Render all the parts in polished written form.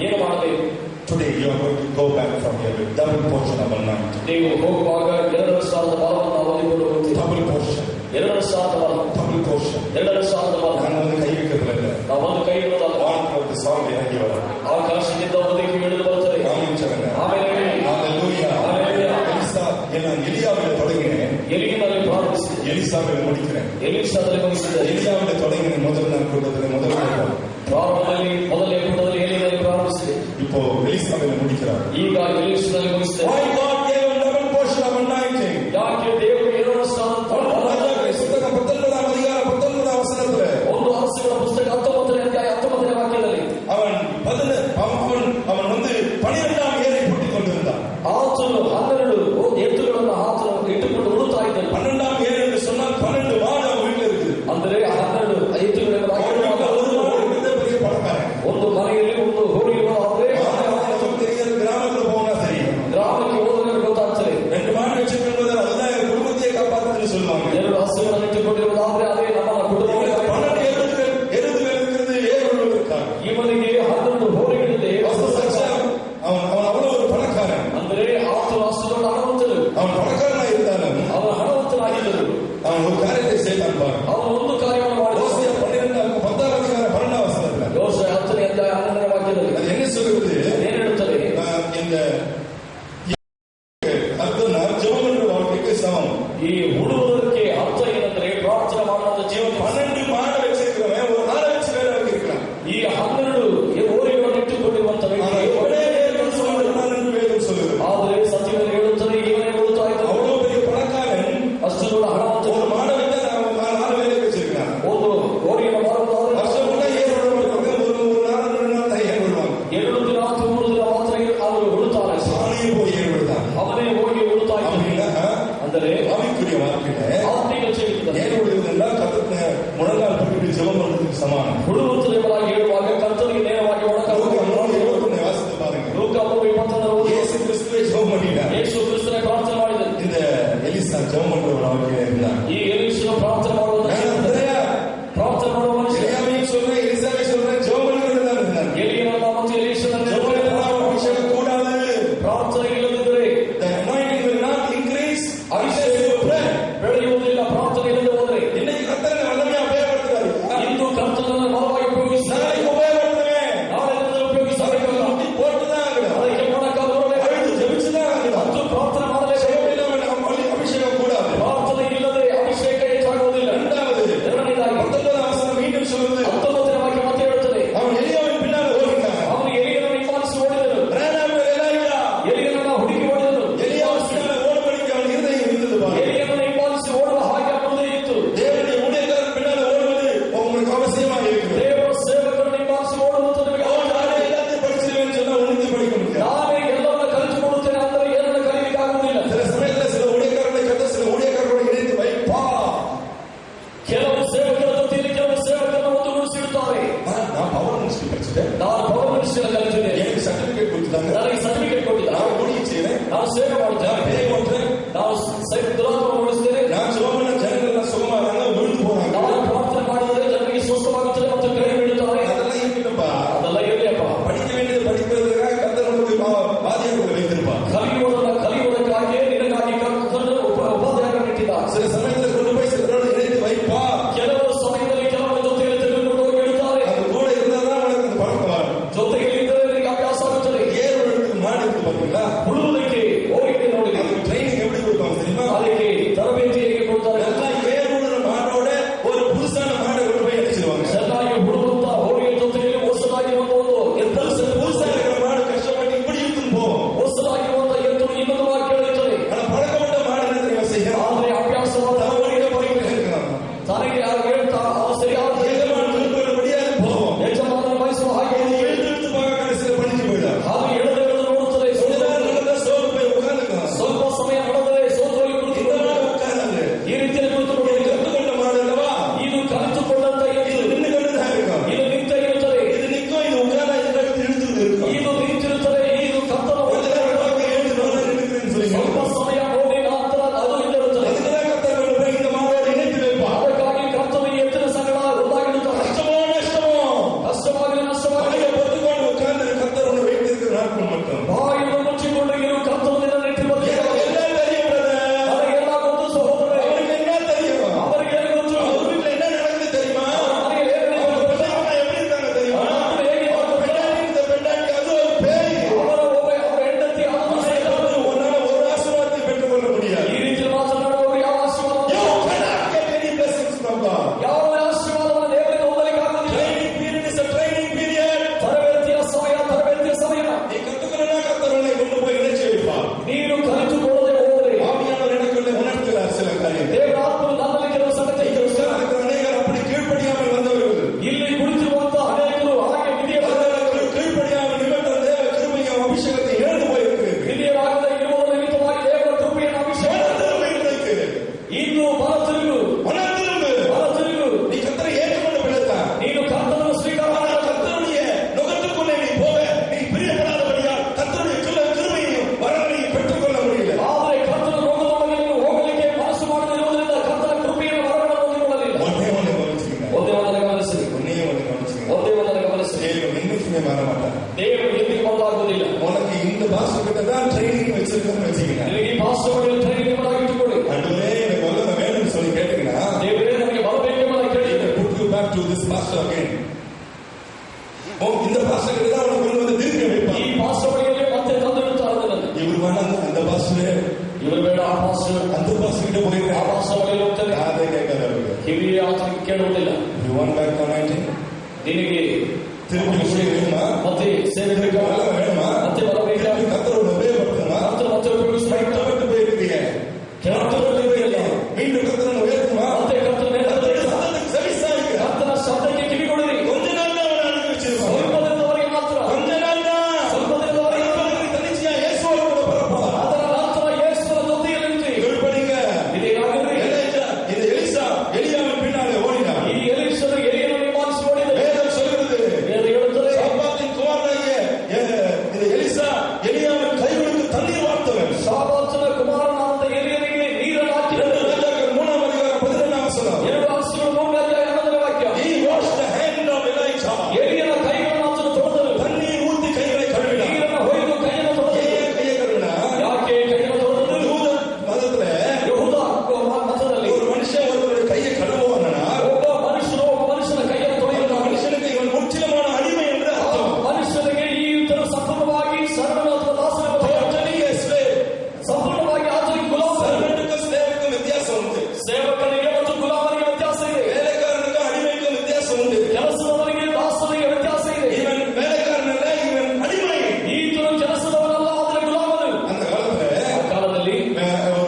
ಏನು ಮಾಡಬೇಕು? Today you are going to go back from here with double portion of anointing. ನೀವು ಹೋಗುವಾಗ 2,000 ಬಲವನ್ನು ಹೊಂದಿಕೊಂಡು ಹೋಗ್ತೀರಿ. Double portion. 2,000 ಬಲ. Double portion. 2,000 ಬಲ. ನಾನು ಒಂದು ಕೈ ಇಕ್ಕಬಲ್ಲ. ನಾವು ಒಂದು ಕೈ ಇಡೋದಲ್ಲ. One of the song ಆಗಿವಲ್ಲ. ಆಕಾಶದಿಂದ ಒಂದಕ್ಕೆ ಇಳಿದು ಬರುತ್ತದೆ. ಆಮೆನ್. ಆಮೆನ್. Hallelujah. Hallelujah. எலியாவில் தொடங்கினேன். எலியாவில் ಪ್ರಾರಂಭಿಸಿದೆ. எலிசாவில் முடிக்கிறேன். எலிசாவில் ಮುಗಿಸಿದೆ. எலியாவில் தொடங்கின முதல் நாள் கூட்டத்தில் முதல் ಪ್ರಾರಂಭದಲ್ಲಿ ಮೊದಲನೇ ಕೂಟದಲ್ಲಿ ಎಲಿಯಾவில் ಪ್ರಾರಂಭಿಸಿದೆ. இப்போ எலிசாவில் முடிக்கிறார். ಈಗ ಎಲಿಯಾவில் ಮುಗಿಸಿದೆ. Why God gave a double portion of anointing? ಯಾಕೆ ದೇವರು 2,000 ಪುಸ್ತಕ 19ನೇ ಅಧಿಕಾರ 19ನೇ ವಚನದಲ್ಲಿ ಒಂದು ಅರಸರ ಪುಸ್ತಕ 19ನೇ ಅಧ್ಯಾಯ 19ನೇ ವಾಕ್ಯದಲ್ಲಿ அவன் 12ஆம் ஏரை பூட்டிக் கொண்டிருந்தான். ಆತನು 12 ಎತ್ತುಗಳನ್ನು ಆತನು ಇಟ್ಟುಕೊಂಡು ಉಳುತ್ತಾ ಇದ್ದಾನೆ. 12ಆம் ஏர் என்று சொன்னால் 12 மாடு அவன் வீட்டில் இருக்குது. ಅಂದರೆ 12 ಎತ್ತುಗಳನ್ನು பெரிய பணக்காரன். ಒಂದು ಮನೆಯಲ್ಲಿ ಒಂದು ಹೋರಿ ಇರುವಾದ್ರೆ கிராமத்தில் போனா சரி, ಗ್ರಾಮಕ್ಕೆ ಹೋದರೆ ಗೊತ್ತಾಗ್ತದೆ. 2 மாடு வச்சிருக்கிறது அதுதான் என் குடும்பத்தையே காப்பாற்றுன்னு சொல்லுவாங்க. 2 ಹಸುಗಳನ್ನು ಇಟ್ಟುಕೊಂಡಿರುವುದಾದ್ರೆ ಅದೇ ನಮ್ಮ ಕುಟುಂಬ. 12 ಎರುದುಗಳು இருக்கிறது, ஏறுகள் இருக்காங்க. ಇವನಿಗೆ 12 ಹೋರಿಗಳಿದೆ. அவன் அவ்வளவு ஒரு பணக்காரன். ಅಂದರೆ ಆತನು ಅಷ್ಟು ದೊಡ್ಡ ಹಣವಂತನು. அவன் பணக்காரனாக இருந்தாலும் ಅವನು ಹಣವಂತನಾಗಿದ್ದರು. அவன் ஒரு காரியத்தை செய்தான் பாரு. ಅವನು ಒಂದು ಕಾರ್ಯವನ್ನು ಮಾಡಿದ. யோசியா 10ஆம் அதிகாரம் 12ஆம் வசனத்துல யோசியா 10ನೇ ಅಧ್ಯಾಯ 11ನೇ ವಾಕ್ಯದಲ್ಲಿ அது என்ன சொல்லுது? ಏನು ಹೇಳುತ್ತದೆ? இந்த ಅರ್ಧನ ಜೀವನ வாழ்க்கைக்கு சமம். ಈ ಉಳುವುದಕ್ಕೆ ಅರ್ಥ ಏನಂದ್ರೆ ಪ್ರಾರ್ಥನೆ ಮಾಡುವಂತ ಜೀವನ. 12 மாடு வச்சிருக்கிறவன் ஒரு 4 லட்சம் பேர் இருக்கிறான். ಈ 12 ಹೋರಿಗಳನ್ನು ಇಟ್ಟುಕೊಂಡಿರುವಂತ ಆದರೆ ಸತ್ಯವನ್ನು ಹೇಳುತ್ತದೆ ಇವನೇ ಉಳುತ್ತಾ ಇದ್ದ. அவ்வளவு பெரிய பணக்காரன், ಅಷ್ಟು ದೊಡ್ಡ ಹಣವಂತ. ஒரு மாடை வச்சு 4 வேலை வச்சிருக்கான். ಒಂದು ಹೋರಿಯನ್ನು ಮಾರುವುದಾದ್ರೆ வருஷம் கூட ஏறு ஒரு நாள் 2 நாள் தான் ஏறு விடுவாங்க. 2 ದಿನ 3 ದಿನ ಮಾತ್ರ ಅವರು ಉಳುತ್ತಾರೆ. சாணியே போய் ஏறு விடுதான். ಅವನೇ ಹೋಗಿ ಉಳುತ್ತಾ ಇದ್ದ. ಅಂದರೆ ஆவிக்குரிய வாழ்க்கையில ಆತ್ಮಿಕ ಜೀವಿತದಲ್ಲಿ ஏறு விடுவதெல்லாம் கர்த்தருக்கு முழங்கால் போட்டு ஜெபம் பண்றதுக்கு சமானம். ಉಳುವುದೆಂಬುದಾಗಿ ಹೇಳುವಾಗ ಕರ್ತನಿಗೆ ನೇರವಾಗಿ ಒಡಕಾಗುತ್ತದೆ. வாசித்து பாருங்க. ಲೂಕ 3:21 இயேசு கிறிஸ்துவே ஜெபம் பண்ணினார். ಯೇಸು ಕ್ರಿಸ್ತನೇ ಪ್ರಾರ್ಥನೆ ಮಾಡಿದನು. இந்த எலிசா ஜெபம் பண்ற ஒரு வாழ்க்கையில இருந்தார். ಈ ಎಲೀಷನು ಪ್ರಾರ್ಥನೆ ಮಾಡುವ ಪ್ರಾರ್ಥನೆ ಮಾಡುವ ಮನುಷ್ಯ. எலியாவையும் சொல்றேன், எலிசாவை சொல்றேன், ஜெபம் பண்ணுகிறதா இருந்தார். ಎಲಿಯನನ್ನ ಮತ್ತು ಎಲೀಷನನ್ನ அபிஷேகம் கூடாது. ಪ್ರಾರ್ಥನೆ ಇಲ್ಲದಿದ್ದರೆ The anointing will not increase. ಅಭಿಷೇಕ ಬೆಳೆಯುವುದಿಲ್ಲ. ಪ್ರಾರ್ಥನೆ ಇಲ್ಲದೆ ಹೋದರೆ இன்னைக்கு கர்த்தர் வல்லமையா உபயோகப்படுத்துறாரு. ಇಂದು ಕರ್ತನನ್ನು ಬಲವಾಗಿ ಉಪಯೋಗಿಸಿ நாளைக்கு உபயோகப்படுத்துவேன். ನಾಳೆ ಉಪಯೋಗಿಸಬೇಕಲ್ಲ. போட்டுதான் ಅದಕ್ಕೆ ಮೊಣಕಾಲು ஜெபிச்சுதான் ಮತ್ತು ಪ್ರಾರ್ಥನೆ ಮಾಡಲೇಬೇಕು. அபிஷேகம் கூடாது. ಪ್ರಾರ್ಥನೆ ಇಲ್ಲದೆ ಅಭಿಷೇಕ ಹೆಚ್ಚಾಗುವುದಿಲ್ಲ. ಎರಡನೇದಾಗಿ 19ஆம் வசனம் மீண்டும் சொல்லுது. 19ನೇ ವಾಕ್ಯ ಮತ್ತೆ ಹೇಳುತ್ತದೆ. அவன் எலியாவின் பின்னால் ஓடினான். ಅವನು ಎಲಿಯನನ್ನು ಹಿಂಬಾಲಿಸಿ ಓಡಿದನು. ಎಲಿಯನನ್ನ ಹುಡುಕಿ ಓಡಿದನು. எலியாவின் பின்னால் ஓடும்படிக்கு அவன் இருதயம் இருந்தது பாரு. ಎಲಿಯನನ್ನು ಹಿಂಬಾಲಿಸಿ ಓಡುವ ಹಾಗೆ ಅವನದೇ ಇತ್ತು. தேவனுடைய ஊழியக்காரன் பின்னால் ஓடுவது உங்களுக்கு அவசியமாக இருக்கிறது. ದೇವರ ಸೇವಕರನ್ನು ಹಿಂಬಾಲಿಸಿ ಓಡುವುದು ನಿಮಗೆ நானே எல்லாத்தையும் படிச்சிருவேன்னு சொன்னா ஒண்ணுத்தையும் படிக்க முடியாது. ನಾನೇ ಎಲ್ಲವನ್ನ ಕಲಿತುಕೊಡುತ್ತೇನೆ ಅಂದರೆ ಏನನ್ನು ಕಲಿಯಲಿಕ್ಕಾಗುವುದಿಲ್ಲ. சில சமயத்தில் சில ஊழியக்காரர்களை கத்த சில ஊழியக்காரர்களோடு இணைந்து வைப்பா. ಕೆಲವು ಸೇವಕರ ಜೊತೆಯಲ್ಲಿ ಕೆಲವು ಸೇವಕರನ್ನು ಒಂದುಗೂಡಿಸಿಡುತ್ತಾರೆ. நான் பவர் மினிஸ்ட்ரி படிச்சுட்டேன், ನಾನು ಪವರ್ ಮಿನಿಸ್ಟ್ರಿ ಕಲಿತಿದ್ದೇನೆ, எனக்கு ಸರ್ಟಿಫಿಕೇಟ್ ಕೊಟ್ಟಿದ್ದಾங்க, ನನಗೆ ಸರ್ಟಿಫಿಕೇಟ್ ಕೊಟ್ಟಿದ್ದಾರೆ, நான் ஊழியம் செய்யறேன், ನಾನು ಸೇವೆ ಮಾಡುತ್ತೇನೆ, பேய் ஓட்டுறேன், ನಾನು ದುರಾತ್ಮ ಓಡಿಸ್ತೇನೆ, நான் சுகமான ஜனங்கள் சுகமாறாங்க விழுந்து போறாங்க, ನಾನು ಪ್ರಾರ್ಥನೆ ಮಾಡಿದರೆ ಜನರಿಗೆ ಸ್ವಸ್ಥವಾಗುತ್ತದೆ ಮತ್ತು ಕೈ ಬೀಳುತ್ತಾರೆ. அதெல்லாம் இருக்கணும்பா. ಅದೆಲ್ಲ ಇರಲಿಯಪ್ಪ. படிக்க வேண்டியது படிக்கிறதுக்காக கர்த்தருக்கு பாதியாக வைத்திருப்பா. ಕಲಿಯುವುದಕ್ಕಾಗಿ ನಿನಗಾಗಿ ಕರ್ತನು ಉಪಾಧ್ಯಾಯ ಇಟ್ಟಿದ್ದಾರೆ. சில சமயத்தில் கொண்டு போய் சிலரோடு இணைந்து வைப்பா. ಕೆಲವು ಸಮಯದಲ್ಲಿ ಕೆಲವರ ಜೊತೆಯಲ್ಲಿ ತೆಗೆದುಕೊಂಡು ಹೋಗಿ ಇಡುತ್ತಾರೆ. அது கூட இருந்தாதான் உனக்கு அந்த பழக்கம் வரும். ಜೊತೆಗೆ ಇದ್ದರೆ ನಿನಗೆ ಅಭ್ಯಾಸ ಆಗುತ್ತದೆ. ஏறுவதற்கு மாடு இருக்கு பாத்தீங்களா, ಉಳುವುದಕ್ಕೆ ಹೋಗಿ ನೋಡಿ. அதுக்கு ட்ரைனிங் எப்படி கொடுப்பாங்க தெரியுமா? ಅದಕ್ಕೆ ತರಬೇತಿ ಹೇಗೆ ಕೊಡ್ತಾರೆ? எல்லாம் ஏறுவதற்கு மாடோட ஒரு புதுசான மாடை கொண்டு போய் அடிச்சிருவாங்க. ಚೆನ್ನಾಗಿ ಹುಡುಗುತ್ತಾ ಹೋರಿಯ ಜೊತೆಯಲ್ಲಿ ಹೊಸದಾಗಿರುವಂತ ಒಂದು ಎತ್ತಲು புதுசா இருக்கிற மாடு கஷ்டப்பட்டு இப்படி இழுத்துன்னு போகும். ಹೊಸದಾಗಿರುವಂತ ಎತ್ತಲು ಇನ್ನೊಂದು ವಾಕ್ಯ ಹೇಳುತ್ತದೆ. ஆனா பழக்கப்பட்ட மாடு என்ன தெரியுமா செய்யும்? ಆದರೆ ಅಭ್ಯಾಸವಾದ ஓடிட போயிருக்கிறாங்க. ತನಗೆ ಯಾರು ಹೇಳ್ತಾ ಸರಿಯಾದ எஜமான் திரும்ப முடியாது போகும். ಯಜಮಾನ ಬಯಸುವ ಹಾಗೆ இழுத்து போக கடைசியில் பணிஞ்சு போயிடும். ಅದು ಎಳೆದೆಳೆದು ನೋಡುತ್ತದೆ. நல்ல சோறு போய் செய்யணும், என்னைக்குமே மாற மாட்டார். தேவன் எதுக்கு மாறாததில்லை. உனக்கு இந்த பாஸ்டர் கிட்ட தான் ட்ரைனிங் வச்சிருக்கேன்னு வச்சுக்கங்க. நீங்க பாஸ்டர் ட்ரைனிங் பண்ணாக்கிட்டு போடு. அதுவே எனக்கு வல்லமை வேணும்னு சொல்லி கேட்டீங்கன்னா, தேவரே நமக்கு வர வேண்டுமா கேட்டீங்க. put you back to this pastor again. இந்த பாஸ்டர் கிட்ட தான் உனக்கு வந்து தீர்க்க வைப்பார். ಈ பாஸ்டர் வழியிலே மத்த தந்துட்டார்கள். இவர் வேணாங்க அந்த பாஸ்டர், இவர் வேற ಆ பாஸ்டர், அந்த பாஸ்டர் கிட்ட போய் ಆ பாஸ்டர் வழியில ಹೋಗ್ತಾರೆ. ಯಾರೇ ಕೇಳೋದಿಲ್ಲ. ಕಿವಿಯ ಆತನಿಗೆ ಕೇಳುವುದಿಲ್ಲ. You want back anointing? ನಿನಗೆ திருப்பி செய்யணுமா? ಮತ್ತೆ ಸೇವೆಗಳಿಗೆ வேணுமா? ಮತ್ತೆ ಬರಬೇಕಾ? கர்த்தரோட உபயோகப்படுத்தணுமா? கர்த்தர் ಮತ್ತೆ ಉಪಯೋಗಿಸಬೇಕು. போயிருக்கீங்க. கர்த்தரோட உபயோகம் மீண்டும் கர்த்தரோட உபயோகமா? ಮತ್ತೆ ಕರ್ತನ ಸವಿಸಾಯಿಗೆ ಕರ್ತನ ಶಬ್ದಕ್ಕೆ ಕಿವಿಗೊಡಿರಿ. கொஞ்ச நாள் அவனை அனுப்பிச்சிருப்பான். ಸ್ವಲ್ಪ ದಿನದವರೆಗೆ ಮಾತ್ರ. கொஞ்ச நாள் தான். ಸ್ವಲ್ಪ ದಿನದವರೆಗೆ தனிச்சியா இயேசுவோட கூட பரப்பா. ಅದರ ನಂತರ ಯೇಸುವಿನ ಜೊತೆಯಲ್ಲಿ ನಿಂತು ಕೇಳ್ಪಡಿங்க. ಇದೇನಾಗಿದೆ? இது எலிசா எலியாவின் பின்னாலே ஓடினான். ಈ ಎಲೀಷನು ಎಲಿಯನನ್ನು ಹಿಂಬಾಲಿಸಿ ಓಡಿದ. வேதம் சொல்கிறது. வேதம் ಹೇಳುತ್ತದೆ. சாபாத்தின் குமாரனாகிய இது எலிசா எலியாவின் கைகளுக்கு தண்ணீர் வார்த்தவன். ಶಾಫಾತನ ಕುಮಾರನಾದ ಎಲಿಯನಿಗೆ ನೀರನ್ನು ಹಾಕಿದನು. ರಾಜಾக்கள் 3 அதிகாரம் 11 வசனம். 2 ಅರಸರು 3 ಅಧ್ಯಾಯ 11 ವಾಕ್ಯ. He washed the hand of Elijah. ಎಲಿಯನ ಕೈಗಳನ್ನು ಆತನು ತೊಳೆದನು. தண்ணீர் ஊத்தி கைகளை கழுவினான். ನೀರನ್ನು ಹೊಯ್ದು ಕೈಯನ್ನು ತೊಳೆದನು. கையை கழுவினா? ಯಾಕೆ ಕೈಯನ್ನು ತೊಳೆದನು? யூத மதத்துல ಯಹೂದ ಮತದಲ್ಲಿ ஒரு மனுஷன் ஒருவருடைய கையை கழுவுவானா, ಒಬ್ಬ ಮನುಷ್ಯನು ಒಬ್ಬ ಮನುಷ್ಯನ ಕೈಯನ್ನು அந்த ತೊಳೆಯುತ್ತಾನೆ. மனுஷனுக்கு இவன் முற்றிலுமான அடிமை என்று ಆ அர்த்தம். ಮನುಷ್ಯನಿಗೆ ಈ ಯುದ್ಧವು ಸಂಪೂರ್ಣವಾಗಿ ಶರಣನು ಅಥವಾ ದಾಸನು Totally a slave. ಸಂಪೂರ್ಣವಾಗಿ ಆತನಿಗೆ ಗುಲಾಮ. ಸರ್ವೆಂಟ್க்கும் slave-க்கும் வித்தியாசம் உண்டு. ಸೇವಕನಿಗೆ ಮತ್ತು ಗುಲಾಮನಿಗೆ ವ್ಯತ್ಯಾಸ ಇದೆ. வேலைக்காரனுக்கும் அடிமைக்கும் வித்தியாசம் உண்டு. ಕೆಲಸದವನಿಗೆ ದಾಸನಿಗೆ ವ್ಯತ್ಯಾಸ ಇದೆ. இவன் வேலைக்காரனல்ல, இவன் அடிமை. ಈತನು ಕೆಲಸದವನಲ್ಲ, ಆದರೆ ಗುಲಾಮನು. அந்த காலத்துல ಆ ಕಾಲದಲ್ಲಿ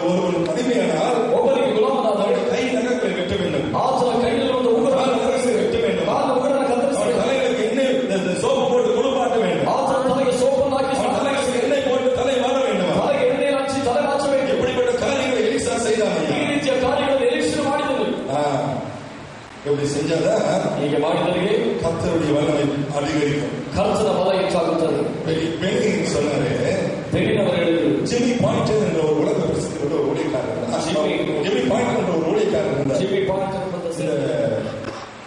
ஒரு அடிமையானால் ಒಬ್ಬನಿಗೆ ಗುಲಾಮನಾದವನು அவருடைய கை நகங்களை வெட்ட வேண்டும். ಆತನ ಕೈಯಲ್ಲಿರುವ ಉಗುರನ್ನು வெட்ட வேண்டும். ಕಾಲು ಉಗುರನ್ನು அவன் ಕತ್ತರಿಸಬೇಕು. தலைகளுக்கு எண்ணெய் சோப்பு போட்டு குளிப்பாட்ட வேண்டும். ಆತನ ತಲೆಗೆ ಸೋಪನ್ನು ಹಾಕಿ அவன் தலைகளுக்கு எண்ணெய் போட்டு தலை வார வேண்டும். ತಲೆಗೆ ಎಣ್ಣೆ ಹಚ್ಚಿ ತಲೆ ಹಚ್ಚಬೇಕು. இப்படிப்பட்ட காரியங்களை எலிசா செய்தான். ಈ ರೀತಿಯ ಕಾರ್ಯಗಳನ್ನು ಎಲೀಷನು ಮಾಡಿದನು. இப்படி செஞ்சாதான் ಹೀಗೆ ಮಾಡಿದವರಿಗೆ கர்த்தருடைய வல்லமை அதிகரிக்கும். ಕರ್ತನ ಬಲ ಹೆಚ್ಚಾಗುತ್ತದೆ. பெண்ணின் சொன்னாரு, பெரியವರು ಹೇಳಿದರು, ஜிம்மி பாயிண்டர் என்ற ஒரு உலக பிரசித்தி உள்ள ஒரு ஊழியக்காரர். ஜிம்மி பாயிண்டர் என்ற ஒரு ஊழியக்காரர் இருந்தார். ಜಿಮ್ಮಿ ಪಾಯಿಂಟ್ ಅಂತ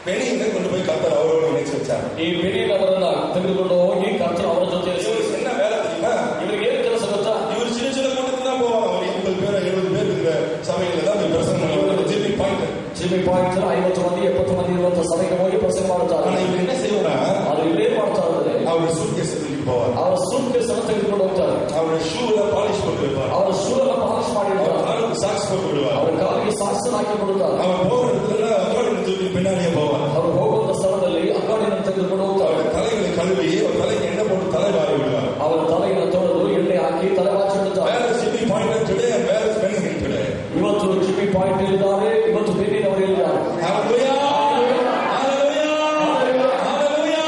பெண்ணியை கொண்டு போய் கர்த்தர் அவரோட இணைச்சு வச்சார். ಈ ಬೆನಿಲ್ ಅವರನ್ನ ತೆಗೆದುಕೊಂಡು ಹೋಗಿ ಕರ್ತನ ಅವರ ಜೊತೆ இவருக்கு என்ன வேலை தெரியுமா? ಇವರಿಗೆ ಏನು ಕೆಲಸ ಗೊತ್ತಾ? இவர் சின்ன சின்ன கூட்டத்துக்கு தான் போவாங்க. ஒரு 80 பேர் 70 பேர் இருக்கிற சபையில தான் போய் பிரசங்கம் பண்ணுவாங்க. Jimmy pointer. ಜಿಮ್ಮಿ ಪಾಯಿಂಟ್ 50 ಮಂದಿ 70 ಮಂದಿ ಇರುವಂತಹ ಸಭೆಗೆ ಹೋಗಿ ಪ್ರಸಂಗ ಮಾಡುತ್ತಾರೆ. ஆனா இவர் என்ன செய்வாரா? ಅದು ಇವರೇ ಮಾಡ್ತಾ ಇದ್ದಾರೆ. அவருடைய சூட்கேஸ் எடுத்துட்டு போவார். ಅವರ ಸೂಟ್ಕೇಸ್ ಅನ್ನು ತೆಗೆದುಕೊಂಡು ಹೋಗ್ತಾರೆ. அவருடைய ஷூல பாலிஷ் போட்டு வைப்பார். ಅವರ ಶೂಲನ್ನು ಪಾಲಿಶ್ ಮಾಡಿರ್ತಾರೆ. காலுக்கு சாக்ஸ் போட்டு விடுவார். ಅವರ ಕಾಲಿಗೆ ಸಾಕ್ಸನ್ನು ಹಾಕಿ ಕೊಡುತ್ತಾರೆ. அவன் போகிற இடத்துல அக்காடின்னு தூக்கி பின்னாடியே போவார். ಅವರು ಹೋಗುವಂತ ಸ್ಥಳದಲ್ಲಿ ಅಕ್ಕಾಡಿಯನ್ನು ತೆಗೆದುಕೊಂಡು ಹೋಗ್ತಾರೆ. அவருடைய தலைகளை கழுவி அவர் தலைக்கு எண்ணெய் போட்டு தலை வாரி விடுவார். ಅವರ ತಲೆಯನ್ನು ತೊಳೆದು ಎಣ್ಣೆ ಹಾಕಿ ತಲೆ ಬಾಚಿ ಬಿಡುತ್ತಾರೆ. Where is Jimmy Pointer today and where is Benjamin today? ಇವತ್ತು ಜಿಮ್ಮಿ ಪಾಯಿಂಟ್ ಇದ್ದಾರೆ, ಇವತ್ತು ಬೇರೆ ಅವರು ಇದ್ದಾರೆ. Hallelujah! Hallelujah! Hallelujah!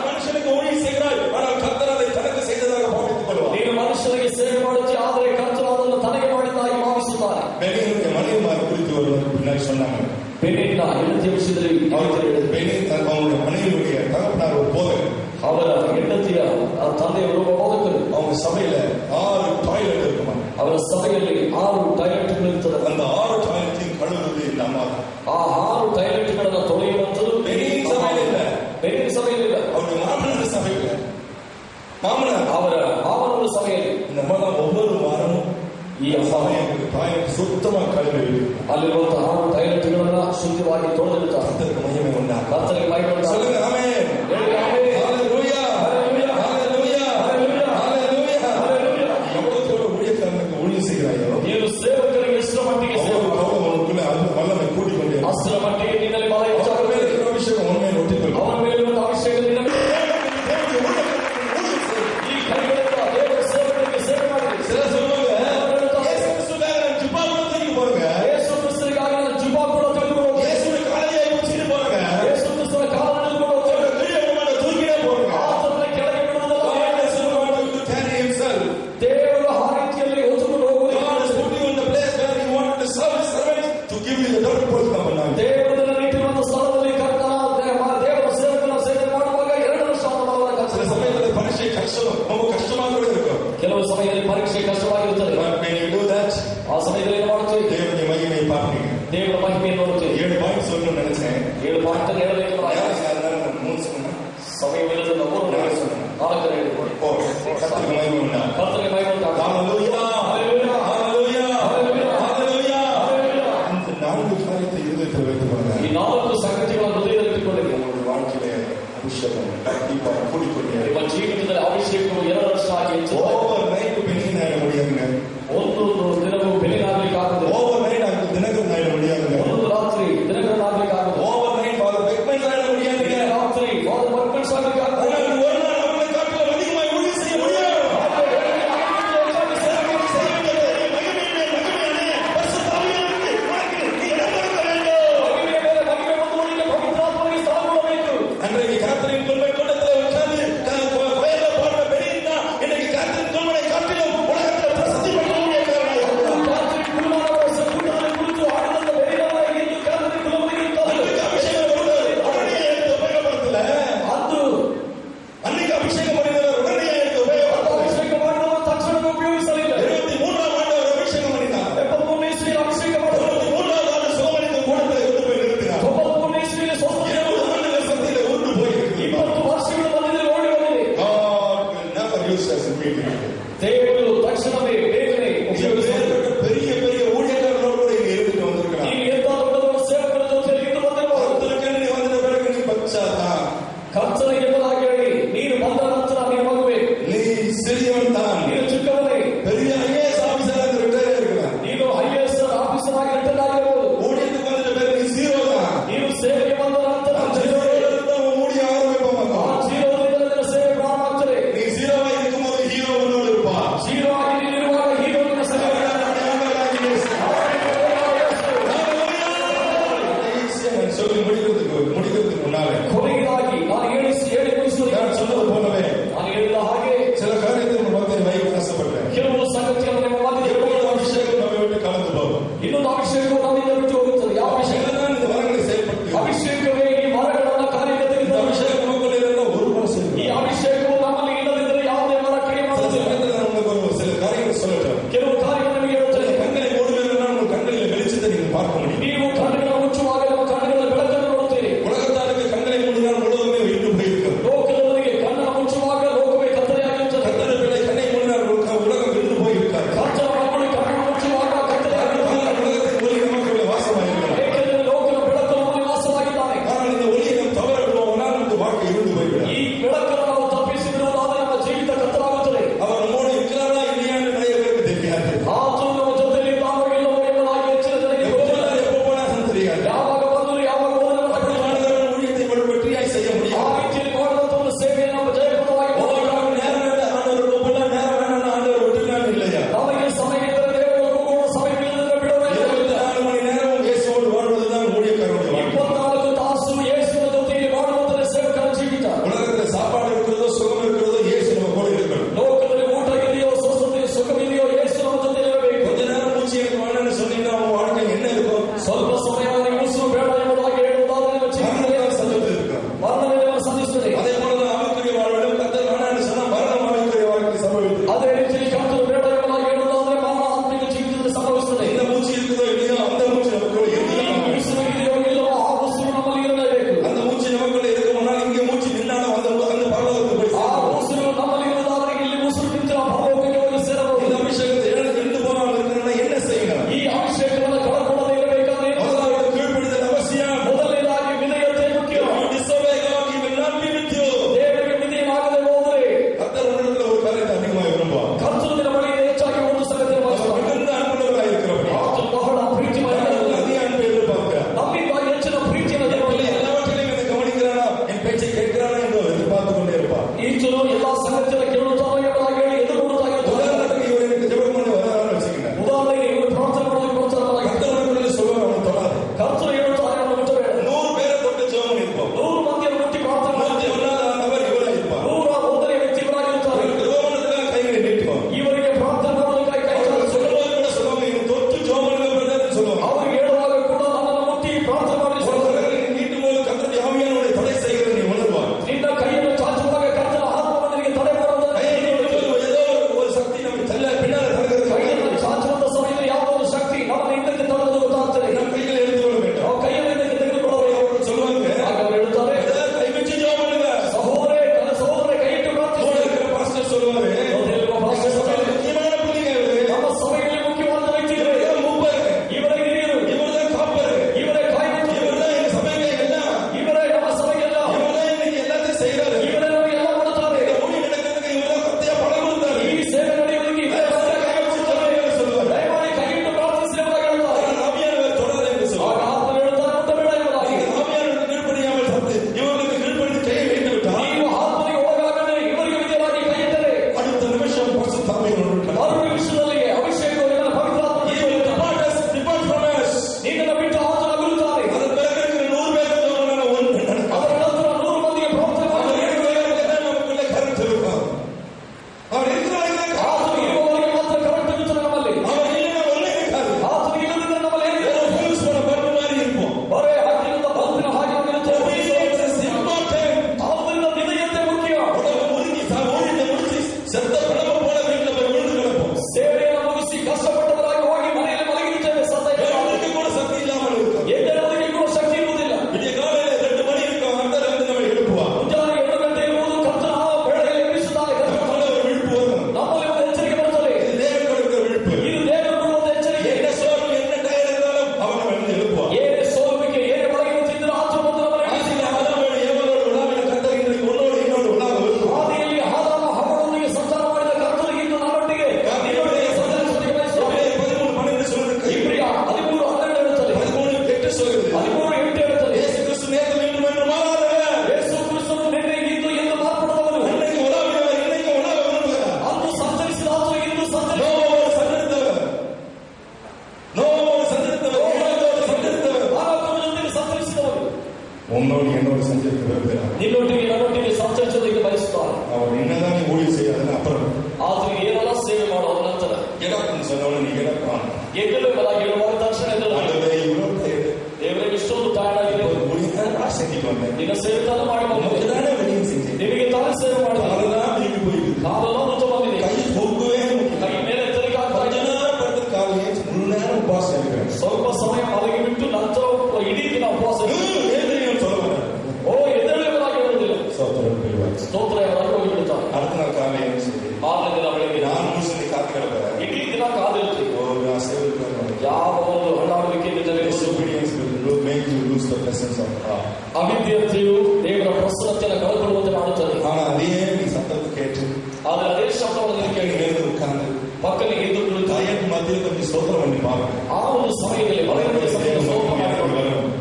மனுஷனுக்கு ஊழியம் செய்கிறாய், ஆனால் கர்த்தர் அதை தனக்கு செய்ததாக பாவித்துக் கொள்வார். ನೀನು ಮನುಷ್ಯನಿಗೆ ಸೇವೆ ಮಾಡುತ್ತೀಯ, ಆದರೆ ಕರ್ತನು ಅದನ್ನು ತನಗೆ ಮಾಡಿದ್ದಾಗಿ ಭಾವಿಸುತ್ತಾರೆ. பெனினுடைய மனைவிமார் குறித்து ஒருவர் பின்னாடி சொன்னாங்க. ಬೆನಿನ್ನ ಹೆಂಡತಿಯ ವಿಷಯದಲ್ಲಿ பெனின் அவங்களுடைய மனைவியுடைய தகப்பனார் ஒரு போதகர். ಅವರ ಹೆಂಡತಿಯ ತಂದೆಯವರು ಬೋಧಕರು. அவங்க சபையில 6 டாய்லெட் இருக்குமா? ಅವರ ಸಭೆಯಲ್ಲಿ 6 ಟಾಯ್ಲೆಟ್ಗಳು ಇರ್ತದೆ. அந்த 6 டாய்லெட்டையும் கழுவுறது இந்த அம்மா தான். ಆ 6 ಟಾಯ್ಲೆಟ್ಗಳನ್ನು ತೊಳೆಯುವಂಥದ್ದು பெனின் சபையில இல்ல, ಬೆನಿನ್ ಸಭೆಯಲ್ಲಿಲ್ಲ, அவருடைய மாமனார் சபையில. மாமனார் ಅವರ ಮಾವನವರ ಸಭೆಯಲ್ಲಿ இந்த அம்மா தான் ஒவ்வொரு வாரமும் ಈ ಸಭೆಯ ಟಾಯ್ಲೆಟ್ ಸುತ್ತಮ ಕழுவி ಅಲ್ಲಿರುವಂತಹ 6 ಟಾಯ್ಲೆಟ್ಗಳನ್ನ ಶುದ್ಧವಾಗಿ ತೊಳೆದಿರುತ್ತಾರೆ. கர்த்தருக்கு மகிமை உண்டா? ಕರ್ತನಿಗೆ ಮಹಿಮೆ ಉಂಟಾಗಲಿ. சொல்லுங்க ஆமென். ಹೇಳಿ ಆಮೆನ್. ஹalleluya. ஹalleluya. ஹalleluya. ஹalleluya. ஹalleluya. ஹalleluya. எவ்வளவு தூரம் ஊழியக்காரனுக்கு ஊழியம் செய்கிறாயோ ನೀನು ಸೇವಕರಿಗೆ ಎಷ್ಟರ ಮಟ್ಟಿಗೆ ಸೇವೆ அவ்வளவு உனக்குள்ள அந்த வல்லமை கூட்டிக் கொண்டே இருக்கும். ಅಷ್ಟರ ಮಟ್ಟಿಗೆ ನಿನ್ನಲ್ಲಿ ಬಲ அவர் ಹೆಚ್ಚಾಗಬೇಕು. மேல் இருக்கிற அபிஷேகம் உண்மையை ஒட்டிக்கொள்ளும். ಅವನ ಮೇಲಿರುವ ಅಭಿಷೇಕ ನಿನ್ನ ಮೇಲೆ ಈ ಕೈಗಳಿಂದ ದೇವರ ಸೇವಕರಿಗೆ ಸೇವೆ ಮಾಡಿ. சிலர் சொல்லுவாங்க, இயேசு கிறிஸ்துக்காக நான் ஜிப்பா கூட தூக்கி போறேங்க. ಯೇಸು ಕ್ರಿಸ್ತನಿಗಾಗಿ ನಾನು ಜುಬ್ಬಾ ಕೂಡ ತೆಗೆದುಕೊಂಡು ಹೋಗ್ತೇನೆ. இயேசுவின் காலையை பிடிச்சிட்டு போறேங்க. ಯೇಸು ಕ್ರಿಸ್ತನ ಕಾಲನ್ನು ಹಿಡಿದುಕೊಂಡು ಹೋಗ್ತೇನೆ. கீழே விட தூக்கிட்டே போறேங்க. ಆತನನ್ನು ಕೆಳಗೆ ಬಿಡುವುದಲ್ಲ. God is going to carry himself. ದೇವರು ಆ ರೀತಿಯಲ್ಲಿ ಹೊತ್ತುಕೊಂಡು ಹೋಗುವುದಿಲ್ಲ. God is putting you in the place where he wanted to serve his servants to give you the double portion of anointing. ದೇವರನ್ನ ನೀಟ್ಟಿರುವಂತ ಸ್ಥಳದಲ್ಲಿ ಕರ್ತನ ದೇವರ ಸೇವಕನ ಸೇವೆ ಮಾಡುವಾಗ 2 ಸ್ಥಾನಮಾನವಾದ சில ಕೆಲಸ. சமயத்துல பரீட்சை கஷ்டம், ரொம்ப கஷ்டமா கூட இருக்கும். ಕೆಲವು ಸಮಯದಲ್ಲಿ ಪರೀಕ್ಷೆ ಕಷ್ಟವಾಗಿರುತ್ತದೆ. But when you do that, ಆ ಸಮಯದಲ್ಲಿ ಏನು ಮಾಡುತ್ತೀವಿ? தேவனுடைய மகிமையை பார்ப்பீங்க. ದೇವರ ಮಹಿಮೆಯನ್ನು ನೋಡುತ್ತೇವೆ. 7 பாயிண்ட் சொல்லணும்னு நினைச்சேன். 7 ಪಾಯಿಂಟ್ ಹೇಳಬೇಕು. யாருக்கு அதனால நான் 3 சொன்னேன். சமயமிருந்து ஒவ்வொரு நாளுக்கு கர்த்தருக்கு மகிமை உண்டாகட்டும். கர்த்தருக்கு மகிமை உண்டாகட்டும். ஹல்லேலூயா, ஹல்லேலூயா, ஹல்லேலூயா, ஹல்லேலூயா. இந்த 4 காரியத்தை இருதயத்தில் வைத்துக் கொள்ளுங்க. ಈ 4 ಸಂಗತಿಗಳನ್ನು ಹೃದಯದಲ್ಲಿ ಕೊಳ್ಳಿ. உங்களுடைய வாழ்க்கையிலே அபிஷேகம் கண்டிப்பாக கூடிக்கொண்டே ನಿಮ್ಮ ಜೀವಿತದಲ್ಲಿ ಅಭಿಷೇಕವು 2 ವರ್ಷ ಆಗಿ ಹೆಚ್ಚು. ஓவர் நைட் பெண்ணின் ஆயிட முடியாதுங்க. ಒಂದು ದಿನವೂ ಬೆಳಿಗಾಗಲಿಕ್ಕೆ ಆಗುತ್ತದೆ. ஓவர் நைட் அதுக்கு தினகரன் ஆயிட முடியாதுங்க. ಒಂದು ರಾತ್ರಿ ದಿನಗಳಾಗಲಿಕ್ಕೆ ಆಗುತ್ತದೆ. ஓவர் நைட் ஃபாதர் பெக்மென்ஸ் ஆயிட முடியாதுங்க. ರಾತ್ರಿ ಫಾದರ್ ವರ್ಕ್ಮೆನ್ಸ್ ಆಗಲಿಕ್ಕೆ ಆಗುತ್ತದೆ. உங்களுக்கு ஒரு நாள் அவங்களை காட்டிலும் அதிகமாய் ஊழியம் செய்ய முடியும். அன்றைக்கு கர்த்தரின் கொள்கை கூட்டத்தில் உட்கார்ந்து கோயில போடுற பெரிய இன்னைக்கு கர்த்தரின் ಅವನು ನಿನ್ನದಾನೆ ಊಳಿ ಸೇರಿದ ಅಪರ ಆದ್ರೆ ಏನೆಲ್ಲ ಸೇವೆ ಮಾಡೋದ್ರ ನಂತರ ಎಡಪ್ಪನ್ನು ಸೊನ್ನವನು ನೀ ಎಡಪ್ಪ ಎಗ್ಗಲು ಬಲ ಹೇಳುವ ತಕ್ಷಣ ದೇವರೇ ಇಷ್ಟೊಂದು ತಾಳಾಗಿದೆ ಆಸಕ್ತಿಗೊಂಡೆ ನಿನ್ನ ಸೇವೆತಾನ ಮಾಡಿ ಮೊದಲಾನೆ ನಿನಗೆ ತಾನು ಸೇವೆ ಮಾಡಿ ಕಾಲೆಲ್ಲ ಋತು ಬಂದಿದೆ ಕೈ ಹೋಗುವೇ ಕೈ ಮೇಲೆ ಎತ್ತಲಿಕ್ಕೆ ಪಟ್ಟು ಕಾಲಿಗೆ ಮುಳ್ಳು ಉಪವಾಸ ಸ್ವಲ್ಪ ಸಮಯ ಮಲಗಿ ಬಿಟ್ಟು ನಂತರ ಇಡೀ ದಿನ ಉಪವಾಸ ಓ ಎದ್ದೇಳಲಾಗಿ ಹೇಳುವುದಿಲ್ಲ ಸ್ತೋತ್ರ ಹೋಗಿಬಿಡುತ್ತಾರೆ அடுத்த நாள் காலை எழுந்திருச்சு ಮಾರನೇ ದಿನ ಬೆಳಗ್ಗೆ ನಾನು ಮುಗಿಸಿ ಕಾತ್ಕೊಳ್ಳ ಇಡೀ ದಿನ ಕಾದಿರ್ತೀವಿ ಯಾವ ಒಂದು ಹಣ್ಣಾಡುವಿಕೆ ಅವಿದ್ಯತೆಯು ದೇವರ ಪ್ರಸನ್ನತೆಯನ್ನು ಕಳೆದುಕೊಳ್ಳುವಂತೆ ಮಾಡುತ್ತದೆ. ಅದೇ ಸತ್ತದ್ದು ಕೇಟ್ಟು ಆದರೆ ಅದೇ ಶಬ್ದವನ್ನು ಕೇಳಿ ಉட்கார்ந்து ಮಕ್ಕಳಿಗೆ ಎದುರು ತಾಯಿಯ ಮಧ್ಯೆ ಬಂದು ಸ್ತೋತ್ರ ಮಾಡಿ ಆ ಒಂದು ಸಮಯದಲ್ಲಿ ಹೊರಗಡೆ ಸಮಯ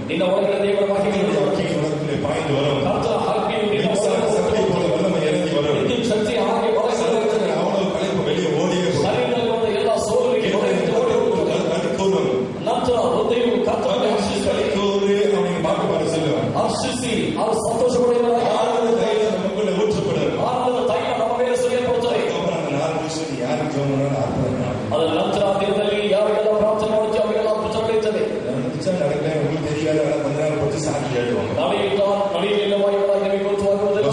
ನಿನ್ನ ಒಳಗಡೆ ದೇವರ ವಾಕ್ಯಗಳು ಪಾಯಿಂಟ್ ವரும் ಕರ್ತನ ಆಜ್ಞೆಯು ನಿನ್ನ ವಿದ್ಯುತ್ ಶಕ್ತಿ ಹಾಗೆ ಹೊರಗೆ ಅವನು ಕಳೆದು வெளியே ಓಡಿಯೇ ಶರೀರದಲ್ಲಿ ಬಂದ ಎಲ್ಲ ಸೋಲಿಗೆ ನಂತರ ಹೃದಯವು ಕರ್ತನ ಅವನಿಗೆ ಮಾತು ಮಾಡಿ ಹರ್ಷಿಸಿ ಅವರು ಸಂತೋಷ ಪಡೆಯುವ ಮಕ್ಕಳ ಊಟಪಡರು ಆನಂದದ ತೈಲ ನಮ್ಮ ಮೇಲೆ ಸುರಿಯಲ್ಪಡುತ್ತದೆ. ಅದರ ನಂತರ ಆ ದಿನದಲ್ಲಿ ಯಾರಿಗೆಲ್ಲ ಪ್ರಾರ್ಥನೆ ಮಾಡುತ್ತೆ ಅವರಿಗೆಲ್ಲ ಅದ್ಭುತ ನಡೆಯುತ್ತದೆ. ನಡೆಯಲಿಲ್ಲವ ಇವರ ನಿಮಗೆ ಗೊತ್ತಾಗುವುದಿಲ್ಲ.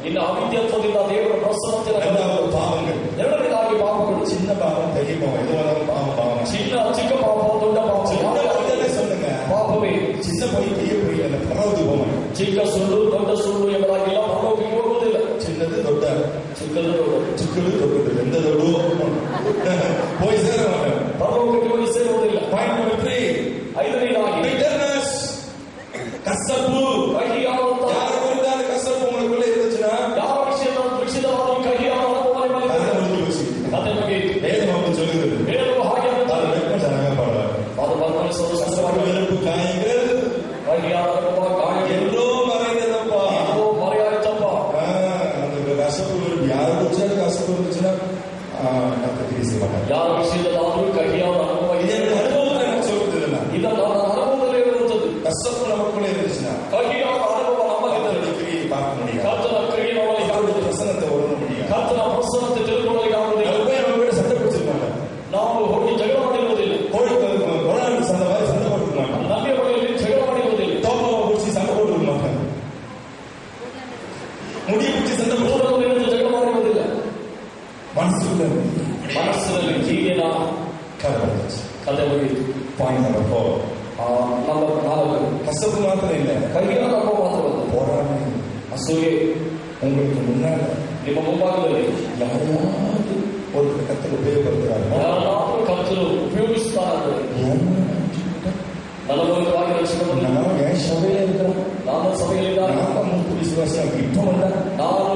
ಇನ್ನು ಅವಿದ್ಯತ್ವದಿಂದ ದೇವರ ಪ್ರಸನ್ನತೆ ಎರಡನೇದಾಗಿ ಪಾಪಗಳು ಚಿನ್ನ ಪಾಪ பெரிய பாவம் ಚಿಕ್ಕ ಪಾಪ ದೊಡ್ಡ ಪಾಪವೇ ಚಿನ್ನ ಪೈ பெரிய பெரிய ಪರವದು ಹೋಮ ಚಿಕ್ಕ ಸುಳ್ಳು ದೊಡ್ಡ ಸುಳ್ಳು ಎಂಬುದಾಗಿಲ್ಲ ಪರಲೋಕಕ್ಕೆ ಹೋಗುವುದಿಲ್ಲ. ಚಿನ್ನದು ದೊಡ್ಡ ಚಿಕ್ಕದು ದೊಡ್ಡ ಚಿಕ್ಕದು ದೊಡ್ಡದು ಎಂದ ದೊಡ್ಡ ಹೋಗಿ ಸೇರ ಪರಲೋಕಕ್ಕೆ ಹೋಗಿ ಸೇರುವುದಿಲ್ಲ. ಪಾಯಿಂಟ್ ನಂಬರ್ 3 ಐದನೇದಾಗಿ ಬಿಟರ್ನೆಸ್ ಕಸಬು ಕಹಿಯಾದಂತ ಯಾರ ಕುರಿತಾದ ಕಸಬು ಉங்களுக்குள்ள இருந்துச்சுனா ಯಾವ ವಿಷಯದ ಕಹಿಯಾದ ಅನುಭವ ಕತೆ ಮುಗಿಯಿತು. வேதம் சொல்லுகிறது ಹೇಳುವ ಹಾಗೆ ಚೆನ್ನಾಗಿ ಪಾಡ ಅದು ಬಂದ வெறுப்பு காயங்கள் ಕಹಿಯಾದ ಅನುಭವ ಗಾಳಿ ಎಲ್ಲೋ ಮರೆಯದಪ್ಪ ಎಲ್ಲೋ ಮರೆಯಾಯ್ತಪ್ಪ. அந்த கசப்பு யார குறிச்சாலும் கசப்பு இருந்துச்சுன்னா நமக்கு ತಿಳಿಸಿ ಮಾಡ ಯಾರ ವಿಷಯದಲ್ಲಾದರೂ ಕಹಿಯಾದ ಅನುಭವ ಇದೆ ಅನುಭವ எனக்கு சொல்றதில்லை ಇದು ನನ್ನ ಅನುಭವದಲ್ಲಿ ಇರುತ್ತದೆ. கசப்பு நமக்குள்ளே இருந்துச்சுன்னா ಕಹಿಯಾದ ಅನುಭವ ನಮ್ಮಲ್ಲಿ கிரியை பார்க்க முடியாது. ಕರ್ತನ ಕ್ರಿಯೆ ನೋಡಲಿಕ್ಕೆ ಆಗುವುದಿಲ್ಲ. பிரசன்னத்தை உணர முடியாது. ಕರ್ತನ ಪ್ರಸನ್ನತೆ ತಿಳ್ಕೊಳ್ಳಲಿಕ್ಕೆ ಆಗುವುದಿಲ್ಲ. நம்ம சண்டை பிடிச்சிருக்காங்க. ನಾವು ಹೋಗಿ ಜಗಳ ಮಾಡಿರುವುದಿಲ್ಲ. கொரோனா சண்டை மாதிரி சண்டை போட்டுருக்காங்க. ನಮ್ಮ ಬಳಿಯಲ್ಲಿ ಜಗಳ ಮಾಡಿರುವುದಿಲ್ಲ. தோப்பாவை பிடிச்சி சண்டை போட்டுருக்காங்க. முடிய பிடிச்சி சண்டை போட்டு ಜಗಳ ಮಾಡಿರುವುದಿಲ್ಲ. ಮನಸ್ಸಿನಲ್ಲಿ ಹೀಗೆ ನಾವು ಕತೆ ಮುಗಿಯಿತು. ಪಾಯಿಂಟ್ ನಂಬರ್ 4 ನಂಬರ್ 4 கசப்பு மாத்திரம் இல்லை, ಕಹಿಯಾದ ಅನುಭವ ಮಾತ್ರವಲ್ಲ, போராட்டம் ಅಸೂಯೆ. உங்களுக்கு முன்னால ನಿಮ್ಮ ಮುಂಭಾಗದಲ್ಲಿ யாராவது ஒரு கட்டத்தில் உபயோகப்படுத்துறாங்க, ಯಾರಾದರೂ ಕರ್ತರು ಉಪಯೋಗಿಸುತ್ತಾರೆ. ನನ್ನ ಮೂಲಕವಾಗಿ ರಕ್ಷಣೆ நான் சபையில இருக்கிறேன், ನಾನು ಸಭೆಯಲ್ಲಿದ್ದಾಗ நான் மூத்த விசுவாசி இப்போ வந்த ನಾನು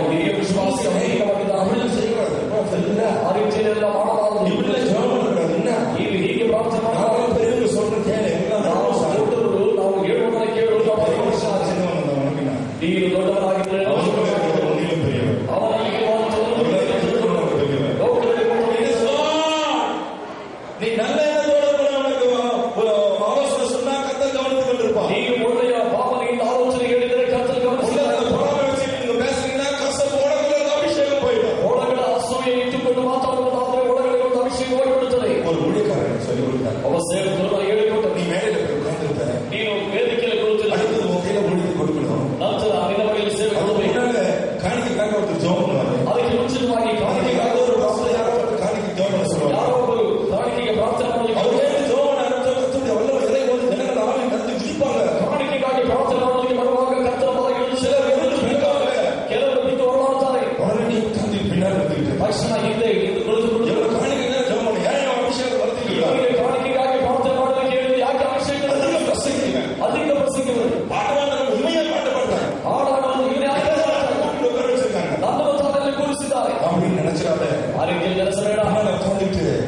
ಹಿರಿಯ ವಿಶ್ವಾಸಿ ಅನೇಕವಾಗಿದ್ದ அவளும் செய்வாங்க. ಆ ರೀತಿಯಲ್ಲೆಲ್ಲ ಮಾಡಬಾರದು. இப்படி ஜெபம் பண்றாங்க. என்ன ಈಗ ಹೀಗೆ ಪ್ರಾರ್ಥನೆ ಮಾಡಬಾರದು. நான் பெரியவங்க சொல்ற கேளு, ನಾವು ದೊಡ್ಡವರು, ನಾವು ಹೇಳುವುದನ್ನು ಕೇಳುವುದು ನೀನು ದೊಡ್ಡವರಾಗಿದ್ದರೆ நீங்களும் பெரியவர். ಅವನಲ್ಲಿ நீ நல்ல எண்ணத்தோட உனக்கு ஒரு ஆலோசனை சொன்னா கர்த்தர் கவனித்துக் கொண்டிருப்பான். ನೀವು ಒಳ್ಳೆಯ ಪಾಪನಿಂದ ಆಲೋಚನೆ ಹೇಳಿದರೆ ಕರ್ತನ ಗಮನಿಸುತ್ತಾರೆ. நீங்க பேசுறீங்கன்னா கர்த்தர் உனக்குள்ள அபிஷேகம் போயிடும். ಒಳಗಡೆ ಅಸೂಯೆ ಇಟ್ಟುಕೊಂಡು ಮಾತಾಡುವುದಾದ್ರೆ ಒಳಗಡೆ ಒಂದು ಅಭಿಷೇಕ ಹೋಗಿಬಿಡುತ್ತದೆ. ஒரு ஊழியக்காரன் சொல்லி கொடுத்தார், ಒಬ್ಬ ಸೇವಕರು ಹೇಳಿಕೊಟ್ಟು நீ மேடையில போய் உட்கார்ந்துருக்க, ನೀನು ವೇದಿಕೆಯಲ್ಲಿ ಕುಳಿತಿಲ್ಲ, அடுத்தது உன் கையில ஊழியத்தை கொடுக்கணும். ನಂತರ ನಿನ್ನ ಬಳಿಯಲ್ಲಿ ಸೇವೆ ಕೊಡಬೇಕು. காணிக்கைக்காக ஒருத்தர் ஜோம் பண்ணுவாரு, ಅದಕ್ಕೆ ಮುಂಚಿತವಾಗಿ காணிக்கைக்காக ஒரு பாஸ்டர் யாரோ காணிக்கை ஜோம் பண்ண சொல்லுவாங்க. ಯಾರೊಬ್ಬರು ಕಾಣಿಕೆಗೆ ಪ್ರಾರ್ಥನೆ ಮಾಡಲಿಕ್ಕೆ ಕಾಣಿಕೆಗಾಗಿ ಪ್ರಾರ್ಥನೆ ಮಾಡಲಿಕ್ಕೆ ಬರುವಾಗ ಕರ್ತನ ಪದಗಳು ಕೆಲವರು ಬಿದ್ದು ಹೊರಡುತ್ತಾರೆ. ತಕ್ಷಣ ಹಿಂದೆ ಕುಳಿತುಕೊಂಡು ಕಾಣಿಕೆಗಾಗಿ ಪ್ರಾರ್ಥನೆ ಮಾಡಲಿಕ್ಕೆ ಹೇಳಿದ್ರೆ ಯಾಕೆ ಅಭಿಷೇಕ ಅಧಿಕ ಪ್ರಸಂಗಗಳು ಹಾಡಾಡುವುದು ಇವನೇ ನನ್ನನ್ನು ತನ್ನಲ್ಲಿ ಕೂರಿಸಿದ್ದಾರೆ. ಆ ರೀತಿಯಲ್ಲಿ ನೆನೆಸಬೇಡ.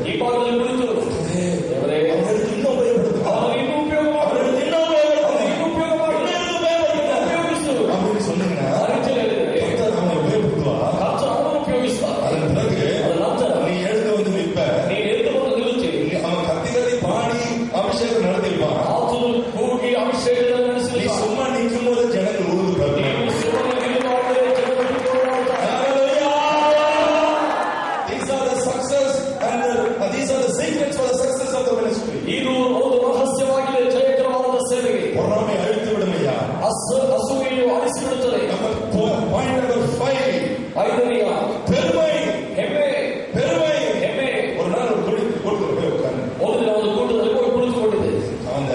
ಈ ಭಾಗದಲ್ಲಿ ಕುಳಿತು ಇನ್ನೂ ಉಪಯೋಗ ಮಾಡಿ ಉಪಯೋಗಿಸು. ಆ ರೀತಿಯಲ್ಲಿ ಹೇಳಿದರೆ ಕರ್ತನ ಅವನು ಉಪಯೋಗಿಸ್ತಾರೆ. ಅದರ ನಂತರ நீ எழுந்து வந்து நிற்ப, ನೀನು ಎದ್ದು ಬಂದು ನಿಲ್ಲುತ್ತೀರಿ. அவன் கத்திகளை பாடி அபிஷேகம் நடத்திருப்பான். ಆತನು ಕೂಗಿ ಅಭಿಷೇಕದಲ್ಲಿ நீ ನಡೆಸಲಿಲ್ಲ. சும்மா நிற்கும் போது ஜனங்கள் உழுது ನೀವು Point number 5. ஐதனியா பெருமை. ಹೆಮ್ಮೆ பெருமை. ಹೆಮ್ಮೆ. ஒரு நாள் ஒரு கூட்டத்தில் போய் உட்கார்ந்து ಒಂದು ದಿನ ಒಂದು ಕೂಟದಲ್ಲಿ போய் ಕುಳಿತುಕೊಂಡಿದ್ದೆ. அந்த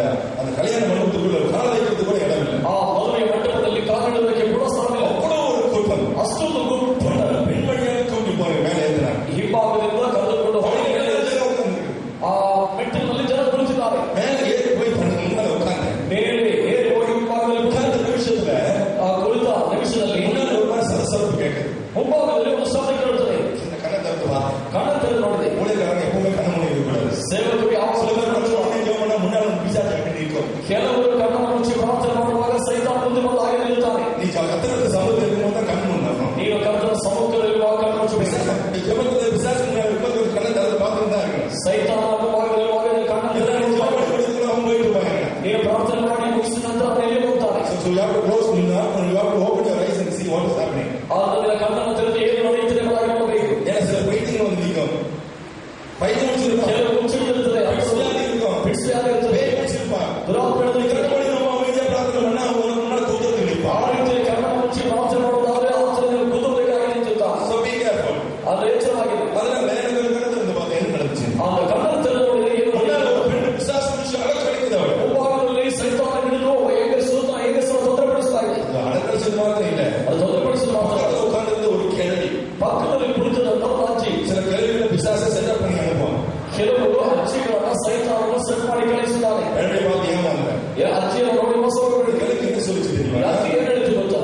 கல்யாண மண்டபத்துக்குள்ள கால வைக்கிறதுக்கு கூட இடம் இல்லை. ಆ ಮದುವೆಯ ಮಂಟಪದಲ್ಲಿ ಕಾಲಿಡುವುದಕ್ಕೆ ಕೂಡ ಸ್ಥಳವಿಲ್ಲ. அவ்வளோ ஒரு கூட்டம். ಅಷ್ಟೊಂದು ಕೂಟ. பெண்மணியாக கூட்டி போய் மேலே ஏற்றினாங்க. ಹಿಂಭಾಗದಿಂದ ಕರೆದುಕೊಂಡು ಹೋಗಿ ಆ ಮೆಟ್ಟಿಲಿನಲ್ಲಿ ಜನ ಕುಳಿತಿದ್ದಾರೆ. மேலே ஏறி போய் தனக்கு முன்னால உட்கார்ந்து ಮೇಲೆ ಏರಿ ಹೋಗಿ ಮುಂಭಾಗದಲ್ಲಿ உட்கார்ந்த நிமிஷத்துல ಆ ಕುಳಿತ ನಿಮಿಷದಲ್ಲಿ முன்னால ஒரு மாதிரி சரசரப்பு கேட்குது. ಮುಂಭಾಗದಲ್ಲಿ ಒಂದು ಶಬ್ದ ಕೇಳುತ್ತದೆ. இந்த கண்ணை திறந்து வா. ಕಣ್ಣ ತೆರೆದು ನೋಡಿದೆ. ஊழியக்காரங்க எப்பவுமே கண்ண மூடி இருக்கக்கூடாது. ಸೇವಕರು ಯಾವ முன்னால பிசாசு நிற்கும். ಕೆಲವರು ಕಣ್ಣನ್ನು ಮುಚ್ಚಿ ಪ್ರಾರ್ಥನೆ ಮಾಡುವಾಗ ಸೈತಾನ ಮುಂದೆ ಬಂದು ಹಾಗೆ ನಿಲ್ಲುತ್ತಾನೆ. நீ கத்திரத்தை சமூகத்தில் இருக்கும்போது கண் முன்னாகும். ನೀವು ಕರ್ತನ ಸಮ್ಮುಖದಲ್ಲಿರುವಾಗ ಕಣ್ಣು ಮುಚ್ಚಬೇಕು. ஜெபத்துல பிசாசு முன்னாடி இருக்கும்போது ஒரு கண்ணை திறந்து பார்த்துட்டு தான் இருக்கணும். ಸೈತಾನ ಭಾಗದಲ್ಲಿರುವಾಗ ಕಣ್ಣನ್ನು அவங்க போயிட்டு இருப்பாங்க. ನೀವು ಪ್ರಾರ್ಥನೆ ಮಾಡಿ ಮುಗಿಸಿದ ನಂತರ ಮೇಲೆ ಹೋಗ್ತಾರೆ. So you have to close now and you have to open your eyes and see what is happening. ಆದ್ದರಿಂದ ಕಣ್ಣನ್ನು ತೆರೆದು ಏನು ನಡೆಯುತ್ತದೆ ಎಂಬುದಾಗಿ ನೋಡಬೇಕು. ஏன்னா சில பைத்தியம் வந்து நிற்கும். பைத்தியம் முடிச்சிருப்பாங்க. ಕೆಲವು ಮುಚ್ಚಿಬಿಡುತ್ತದೆ. பிடிச்சிருப்பாங்க. ದುರಾತ್ಮಗಳು கட்டப்படி நம்ம அமைதியா பிரார்த்தனை பண்ணா அவங்க முன்னாடி கூட்டத்தில் நிற்பான். ಆ ರೀತಿ ಕಣ್ಣನ್ನು ಮುಚ್ಚಿ ಪ್ರಾರ್ಥನೆ ಮಾಡುವುದಾದ್ರೆ ಆಚರಣೆ ಕುದುರೆಗಾಗಿ ನಿಂತಿರ್ತಾರೆ. So be careful. ಅದು ಎಚ್ಚರವಾಗಿದೆ. ಅದನ್ನ மேல இந்த பார்த்து என்ன நடந்துச்சு. அந்த கண்ணನ್ನು ತೆರೆದು ನೋಡಿದರೆ ಏನು முன்னால ஒரு பெண் பிசாசு முடிச்சு அழகு கிடைக்குது. அவள் ಮುಂಭಾಗದಲ್ಲಿ ಸೈತಾನ ಹಿಡಿದು ಹೆಂಗಸನ್ನು ತೊಂದರೆಪಡಿಸ್ತಾ ಇದೆ. அழகு மாத்திரம் இல்ல, ಅದು ತೊಂದರೆಪಡಿಸಲು ಮಾತ್ರ உட்கார்ந்து ஒரு கேள்வி ಪಕ್ಕದಲ್ಲಿ ಕುಳಿತದಂತ ಅಜ್ಜಿ. சில கேள்விகளை பிசாசை செட்டப் பண்ணி அனுப்புவான். ಕೆಲವರು ಅಜ್ಜಿಗಳನ್ನ ಸೈತಾನವನ್ನು ಸೆಟ್ ಮಾಡಿ ಕಳಿಸಿದ್ದಾರೆ. ரெண்டு பார்த்து ஏமாந்த ಅಜ್ಜಿಯನ್ನು ನೋಡಿ ಮೋಸವಾಗಿ எனக்கு என்ன சொல்லிச்சு தெரியுமா? ಯಾಕೆ ಏನ್ ಹೇಳ್ತೀವಿ ಗೊತ್ತಾ?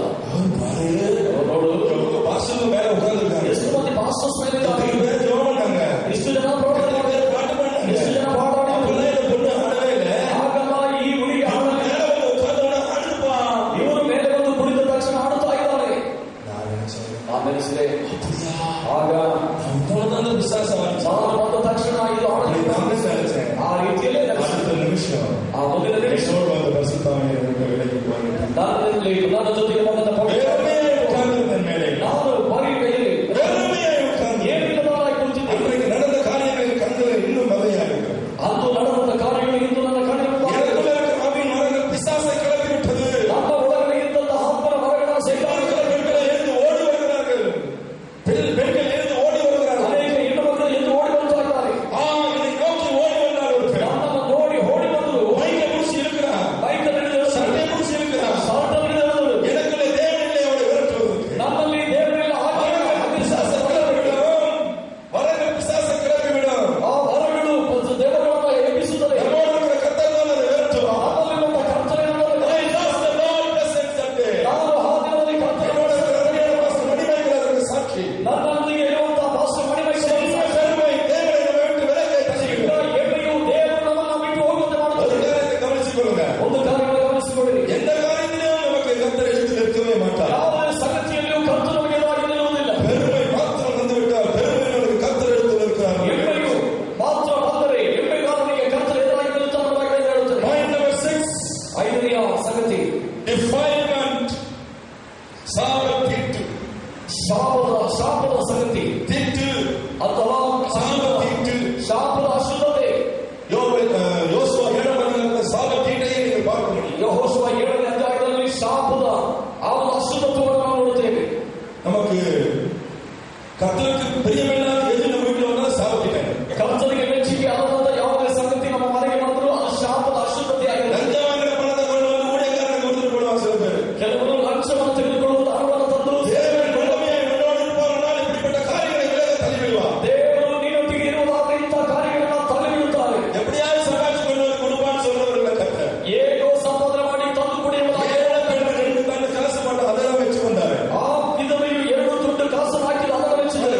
ನೋಡು பாஸ்டர் மேல உட்கார்ந்துருக்காங்க. ಎಷ್ಟು ಮಂದಿ ಪಾಸ್ಟರ್ಸ್ ಮೇಲೆ ಇದ್ದಾರೆ. ஜெபம் பண்ணாங்க. ಎಷ್ಟು ಜನ ಪ್ರಾರ್ಥನೆ ಮಾಡಿದ್ದಾರೆ. பாட்டு பண்ணாங்க. ಎಷ್ಟು ಜನ ಪಾಠ ಮಾಡಿದ್ದಾರೆ. பொண்ணு ஆடவே இல்லை. ಹಾಗಲ್ಲ, ಈ ಹುಡುಗಿ ಆಡಲಿಲ್ಲ. ಇವರು ಮೇಲೆ ಬಂದು ಕುಳಿತ ತಕ್ಷಣ ಆಡುತ್ತಾ ಇದ್ದಾರೆ. ಆಮೇಲೆ ಆಗ விசுவாசம் ನಾನು ಬಂದ ತಕ್ಷಣ ಇದು ಆಡಲಿಲ್ಲ. ಆ ರೀತಿಯಲ್ಲೇ நிமிஷம் ಆ ಮುಂದಿನ ನಿಮಿಷ ನನ್ನ ಜೊತೆಗೆ ಬಂದ ನಾನು ಬರೀ ಕೈಯಲ್ಲಿ ಏನಿಲ್ಲದಾಗಿ ಕುಳಿತಿದ್ದೆ. நடந்த காரியங்கள் கண்களில் இன்னும் மதையாகிறது. ಅಂದು ನಡೆದ ಕಾರ್ಯಗಳು ಇಂದು ನನ್ನ ಕಣ್ಣಿಗೆ பிசாசை கிளப்பி விட்டது. ನಮ್ಮ ಒಳಗಡೆ ಇದ್ದಂತ ಆತ್ಮನ ಮರಗಳ பெண்கள் எழுந்து ஓடி வருகிறார்கள். பெண்கள் எழுந்து ஓடி வருகிறார்கள். ಅನೇಕ ಹೆಣ್ಣು ಮಕ್ಕಳು ಎದ್ದು ಓಡಿ ಬರ್ತಾ ಇದ್ದಾರೆ. இதை நோக்கி ஓடி வந்தார் ஒரு பெண். ನನ್ನನ್ನು ನೋಡಿ ಓಡಿ ಬಂದರು. பைக்கை முடிச்சு இருக்கிறார். ಬೈಕಲ್ಲಿ சட்டை முடிச்சு இருக்கிறார். ಸಾಲ್ಟಲ್ಲಿ எனக்குள்ள தேவனில்லை அவளை விரட்டுவதற்கு. ನಮ್ಮಲ್ಲಿ ದೇವರಿಲ್ಲ. வரங்கள் பிசாசை கிளப்பி விடும். ಆ ವರಗಳು ದೇವರನ್ನ ಎಬ್ಬಿಸುತ್ತದೆ. நம்மோடு கர்த்தர் அதை விரட்டுவார். ನಮ್ಮಲ್ಲಿರುವ ಕರ್ತನೆಯನ್ನು ನಾನು ಆ ದಿನದಲ್ಲಿ ಕರ್ತನೆಯನ್ನು சாட்சி ನನ್ನೊಂದಿಗೆ ಇರುವಂತಹ ಪಾಸ್ಟರ್ ಮಣಿಮೈ பெருமை தேவனை நம்மை விட்டு விலகி தள்ளிவிடும். ಹೆಮ್ಮೆಯು ದೇವರು ನಮ್ಮನ್ನು ಬಿಟ್ಟು ಹೋಗುವಂತೆ ஒரு ಮಾಡುತ್ತದೆ. காரியத்தை கவனிச்சுக்கொள்ளுங்க. ಒಂದು ಕಾರ್ಯವನ್ನು ಗಮನಿಸಿಕೊಳ್ಳಿರಿ. எந்த காரியத்திலும் நமக்கு கர்த்தர் எடுத்து நிற்கவே மாட்டார். ಯಾವುದೇ ಸಂಗತಿಯಲ್ಲಿಯೂ ಕರ್ತನು ನಮಗೆ ಎದುರಾಗಿ ನಿಲ್ಲುವುದಿಲ್ಲ. பெருமை மாத்திரம் வந்துவிட்டால் பெருமை நமக்கு கர்த்தர் எடுத்து நிற்கிறார். ಹೆಮ್ಮೆಯು ಮಾತ್ರ ಬಂದರೆ ಹೆಮ್ಮೆಗಾರನಿಗೆ ಕರ್ತನು ಎದುರಾಗಿ ನಿಲ್ಲುತ್ತಾನೆ ಎಂದು ಹೇಳುತ್ತದೆ. Point number 6. ಐದನೆಯ ಸಂಗತಿ Defilement. சாபத்தீட்டு. ಶಾಪದ ಸಂಗತಿ தீட்டு. ಅಥವಾ சாபத்தீட்டு. ಶಾಪದ ಅಶುದ್ಧತೆ. யோசுவா 7ஆம் அதிகாரத்தில் சாபத்தீட்டையே நீங்கள் பார்க்க முடியும். ಯೆಹೋಶುವ 7ನೇ ಅಧ್ಯಾಯದಲ್ಲಿ ಶಾಪದ ಆ ಒಂದು ಅಶುದ್ಧತ್ವವನ್ನು ನಾವು ನೋಡುತ್ತೇವೆ. நமக்கு கர்த்தருக்கு பிரியமில்லாத எது நம்ம வீட்டில் வந்தாலும் சாபத்தீட்டாங்க. ಕರ್ತನಿಗೆ ಮೆಚ್ಚುಗೆ ಆದಂತ ಯಾವುದೇ ಸಂಗತಿ ನಮ್ಮ ಮನೆಗೆ ಬಂದರೂ ಅದು ಶಾಪದ ಅಶುದ್ಧತೆ ಆಗಿದೆ. லஞ்சமாக பணத்தை கொண்டு வந்து ஊழியக்காரனை கொடுத்துட்டு போடுவாங்க சில பேர். ಕೆಲವರು ಲಂಚವನ್ನು ತೆಗೆದುಕೊಳ್ಳುವುದು ಹಣವನ್ನು ತಂದು தேவன் கொடுமையை உன்னோடு இருப்பார்கள் இப்படிப்பட்ட காரியங்களை விலக தள்ளிவிடுவார். ದೇವರು ನೀನೊಟ್ಟಿಗೆ ಇರುವುದಾದರೆ ಇಂಥ ಕಾರ್ಯಗಳನ್ನು ತಳ್ಳಿಬಿಡುತ್ತಾರೆ. எப்படியாவது சம்பாதிச்சு கொண்டு வந்து கொடுப்பான்னு சொல்றவர்கள் கர்த்தர். ಹೇಗೋ ಸಂಪಾದನೆ ಮಾಡಿ ತಂದು ಕೊಡಿ ಎಂಬುದಾಗಿ ரெண்டு காசு மாட்டோம் அதெல்லாம் வச்சு வந்தாரு. ಆ ವಿಧವೆಯು 2 ದುಡ್ಡು ಕಾಸನ್ನು ಹಾಕಿದ ಅದರ ವೆಚ್ಚದಲ್ಲಿ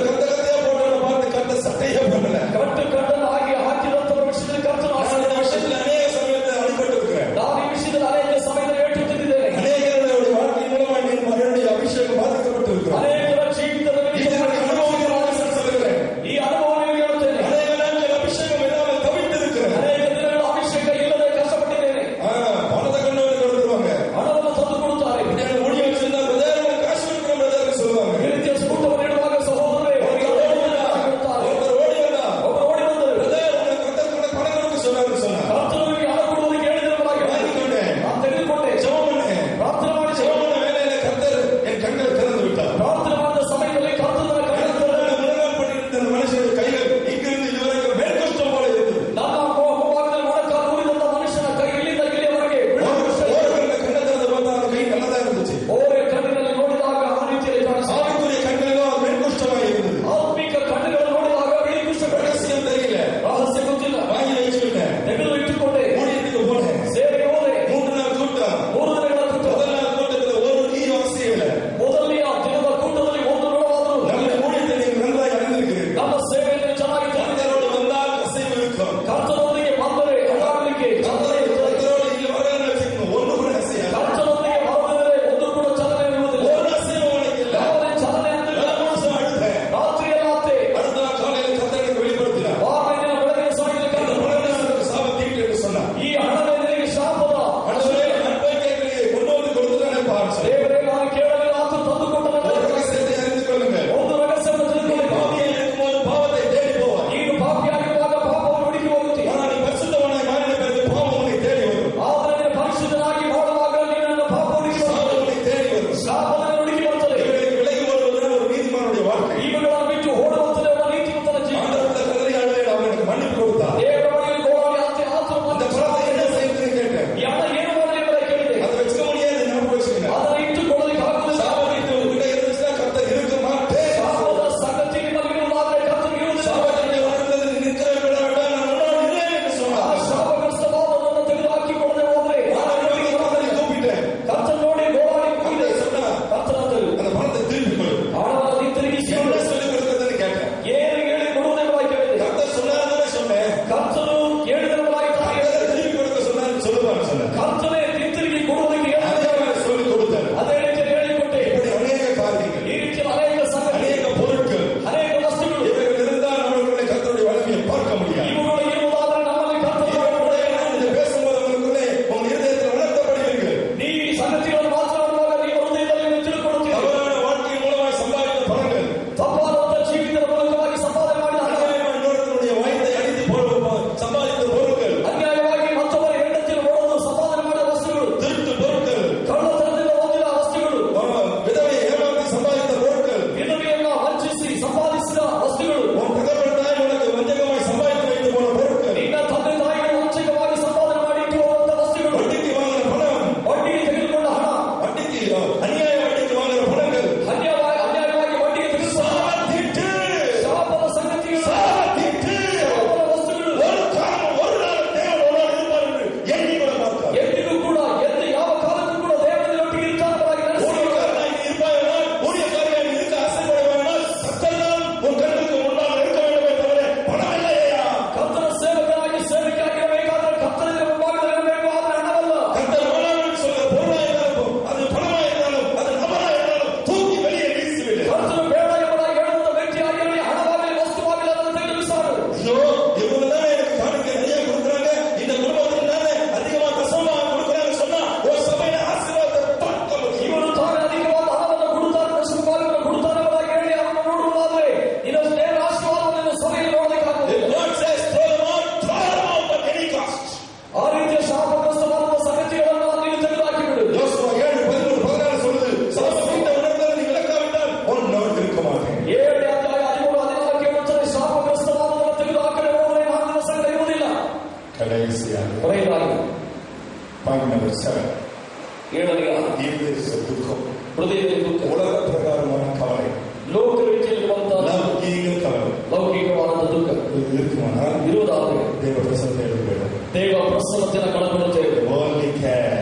ಪ್ರಸನ್ನತೆಯನ್ನು ಕಳಕೊಳ್ಳುತ್ತೇವೆ. Worldly care.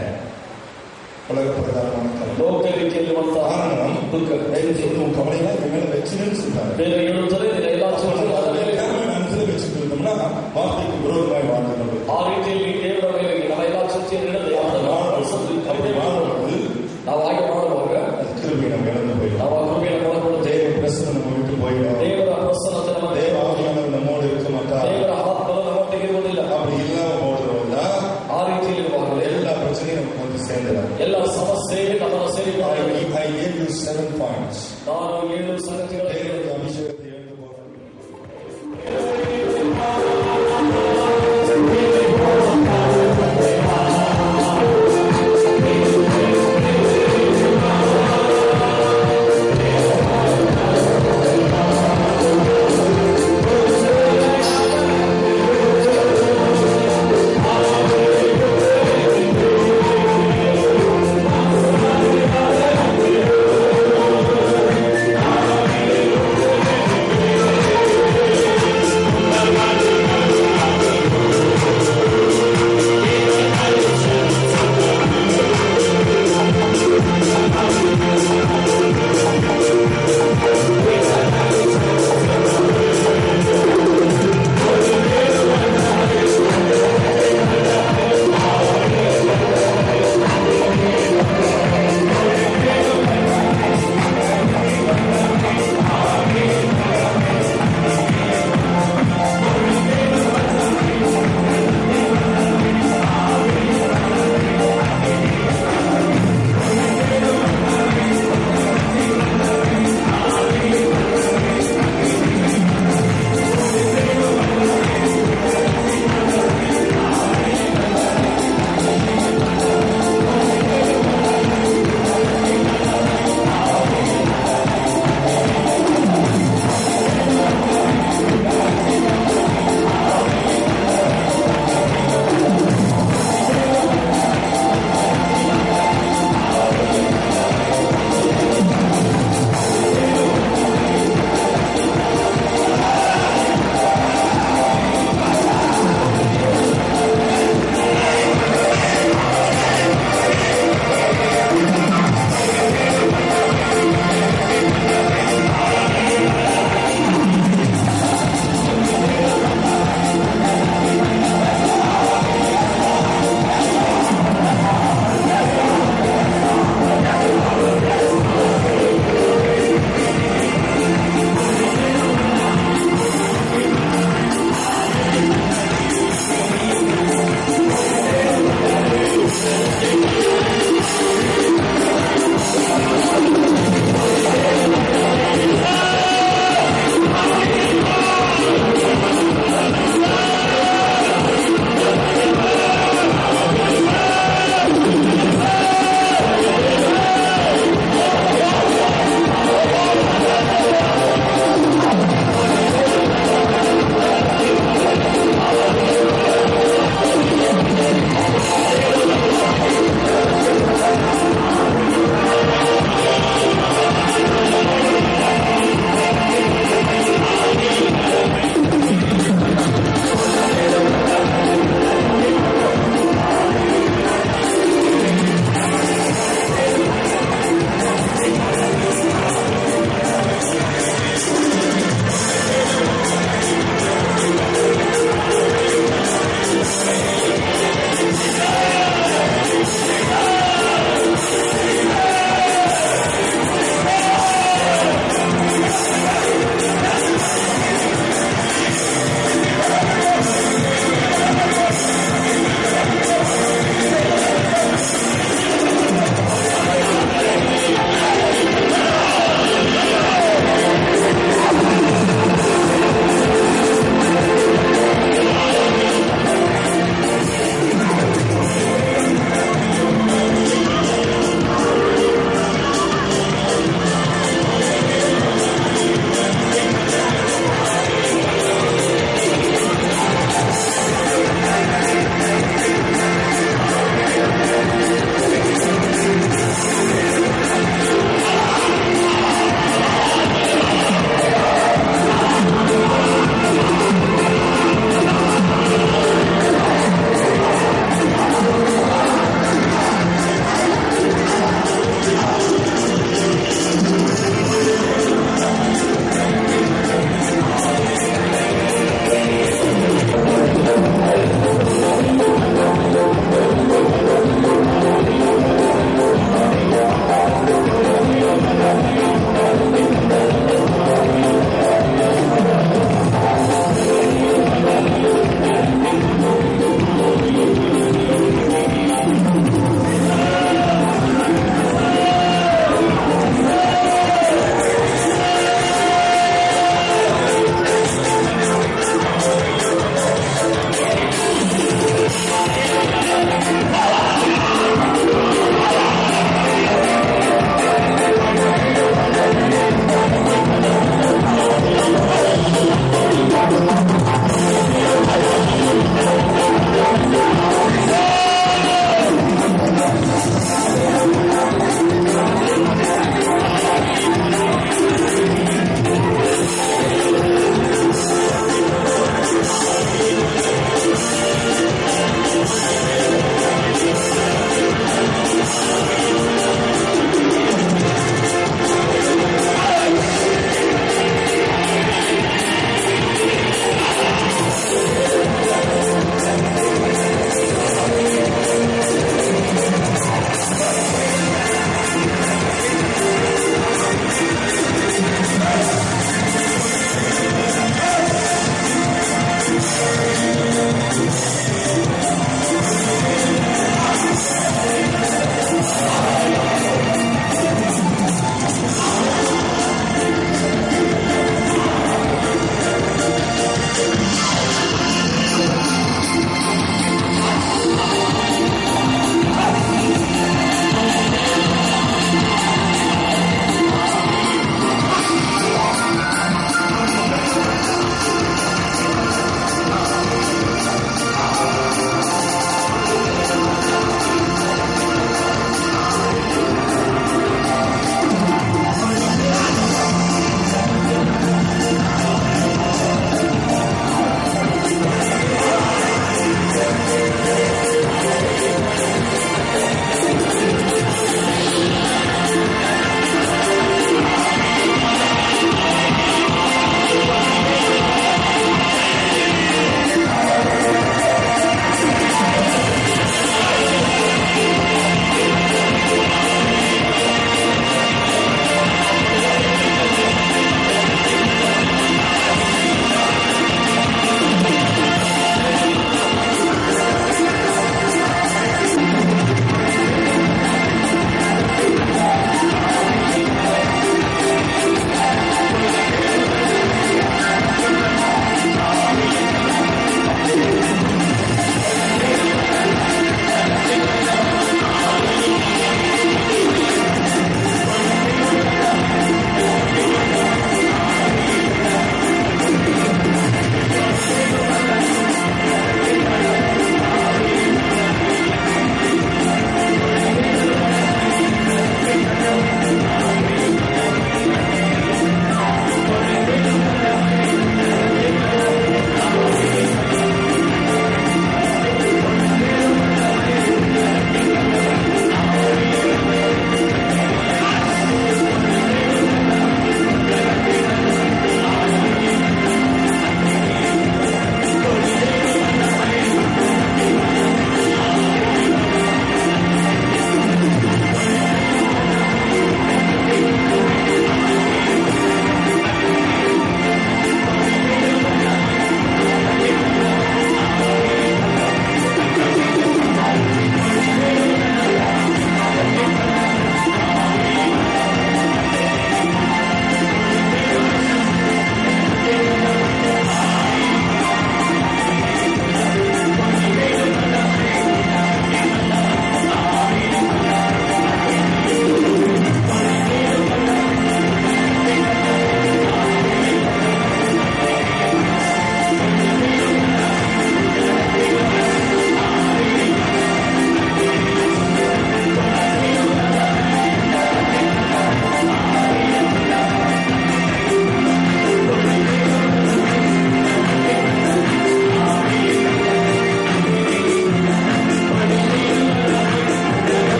உலக பிரகாரமான கவலை. ಲೋಕ ರೀತಿಯಲ್ಲಿರುವಂತಹ காரணம் ದುಃಖ. உன் கவலைகளை என் மேல வச்சுன்னு சொல்றாரு. ಬೇರೆ ಹೇಳುತ್ತದೆ ಎಲ್ಲ மனசுல வச்சுட்டு இருந்தோம்னா வார்த்தைக்கு விரோதமாய் வாழ்ந்து ಆ ರೀತಿಯಲ್ಲಿ ದೇವರ ಮೇಲೆ ನಮ್ಮ ಎಲ್ಲ ಶಕ್ತಿಯನ್ನು ಇಡದೆ அப்படி வாழ்வது ನಾವು ಹಾಗೆ ಮಾಡುವಾಗ அது கிருபை நம்ம இழந்து போயிடும். ನಾವು ಆ ಕೃಪೆಯನ್ನು ಕಳಕೊಳ್ಳುತ್ತೇವೆ. தேவ பிரசன்னம் நம்ம விட்டு போயிடும். ದೇವರ ಪ್ರಸನ್ನತೆ ನಮ್ಮ தேவ ஆவியானவர் நம்மோடு இருக்க மாட்டார். ದೇವರ ಆತ್ಮನು ನಮ್ಮೊಟ್ಟಿಗೆ ಇರುವುದಿಲ್ಲ. அப்படி இல்லாம போடுறவங்க ಆ ರೀತಿಯಲ್ಲಿರುವಾಗಲೇ எல்லா பிரச்சனையும் நமக்கு வந்து சேர்ந்துடும். ಎಲ್ಲ ಸಮಸ್ಯೆ ನಮ್ಮನ್ನು ಸೇರಿಕೊಳ್ಳುತ್ತದೆ. I gave you 7 points. ನಾನು 7 ಸಂಗತಿಗಳನ್ನು தேவனுடைய அபிஷேகத்தை எழுந்து போகிறேன்.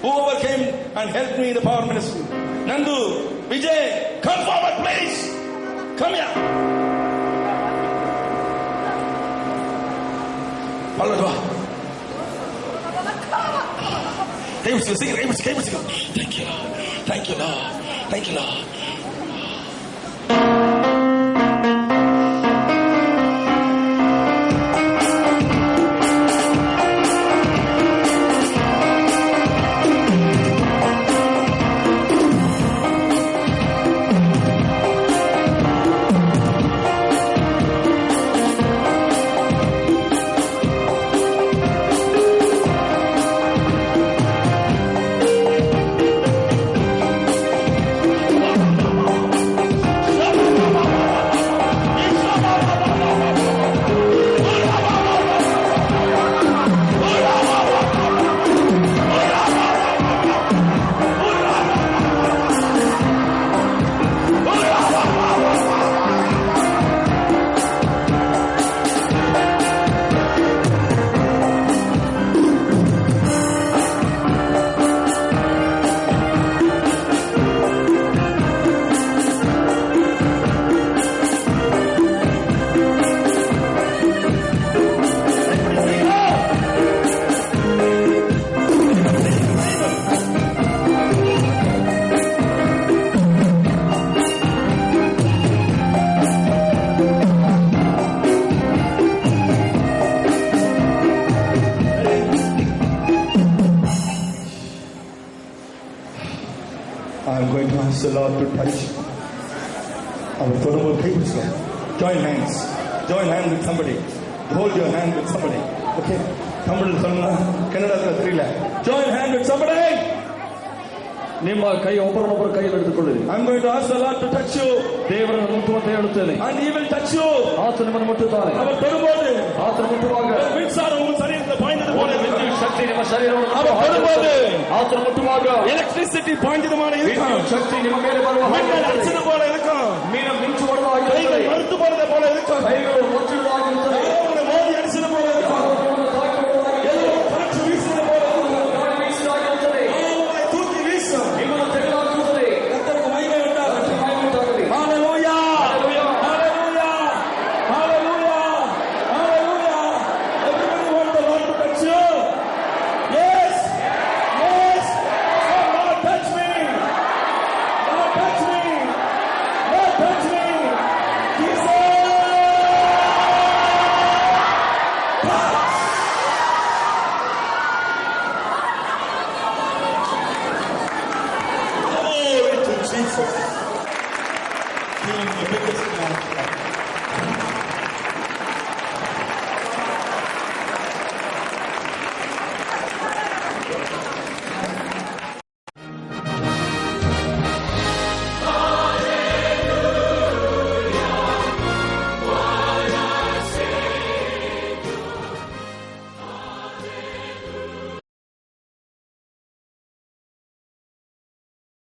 whoever came and helped me in the power ministry. Nandu, Vijay, come forward please. Come here. Follow. Thank you, Lord. Thank you, Lord. Thank you, Lord. I'm going to ask the Lord to touch our Torumur people. Join hands. Join hands with somebody. Hold your hand with somebody. Okay? Tamil Kannada thrilla. Join hand with somebody. ನಿಮ್ಮ ಕೈ ಒಬ್ಬರನ್ನೊಬ್ಬರು ಕೈ ಹಿಡಿದುಕೊಳ್ಳಿರಿ. I'm going to ask the Lord to touch you. ದೇವರನ್ನು ಮುಟ್ಟುವಂತೆ ಹೇಳುತ್ತೇನೆ. And he will touch you. ಆತನು ನಿಮ್ಮನ್ನು ಮುಟ್ಟುತ್ತಾನೆ. அவர் தொடும்போது ಆತನು ಮುಟ್ಟುವಾಗ மின்சாரம் உங்கள் சரீரத்தில் பாய்ந்தது போல ವಿದ್ಯುತ್ ಶಕ್ತಿ ನಿಮ್ಮ ಶರೀರವನ್ನು அவர் தொடும்போது ಆತನು ಮುಟ್ಟುವಾಗ எலக்ட்ரிசிட்டி பாய்ந்தது போல இருக்கும். ವಿದ್ಯುತ್ ಶಕ್ತಿ ನಿಮ್ಮ ಮೇಲೆ ಬರುವ மின்னல் அடிச்சது போல இருக்கும். ಮೀನ ಮಿಂಚು ಹೊಡೆದ ಹಾಗೆ கைகள் மறுத்து போனது போல இருக்கும். ಕೈಗಳು ಮುಚ್ಚಿಡುವ ಹಾಗೆ ಇರುತ್ತದೆ.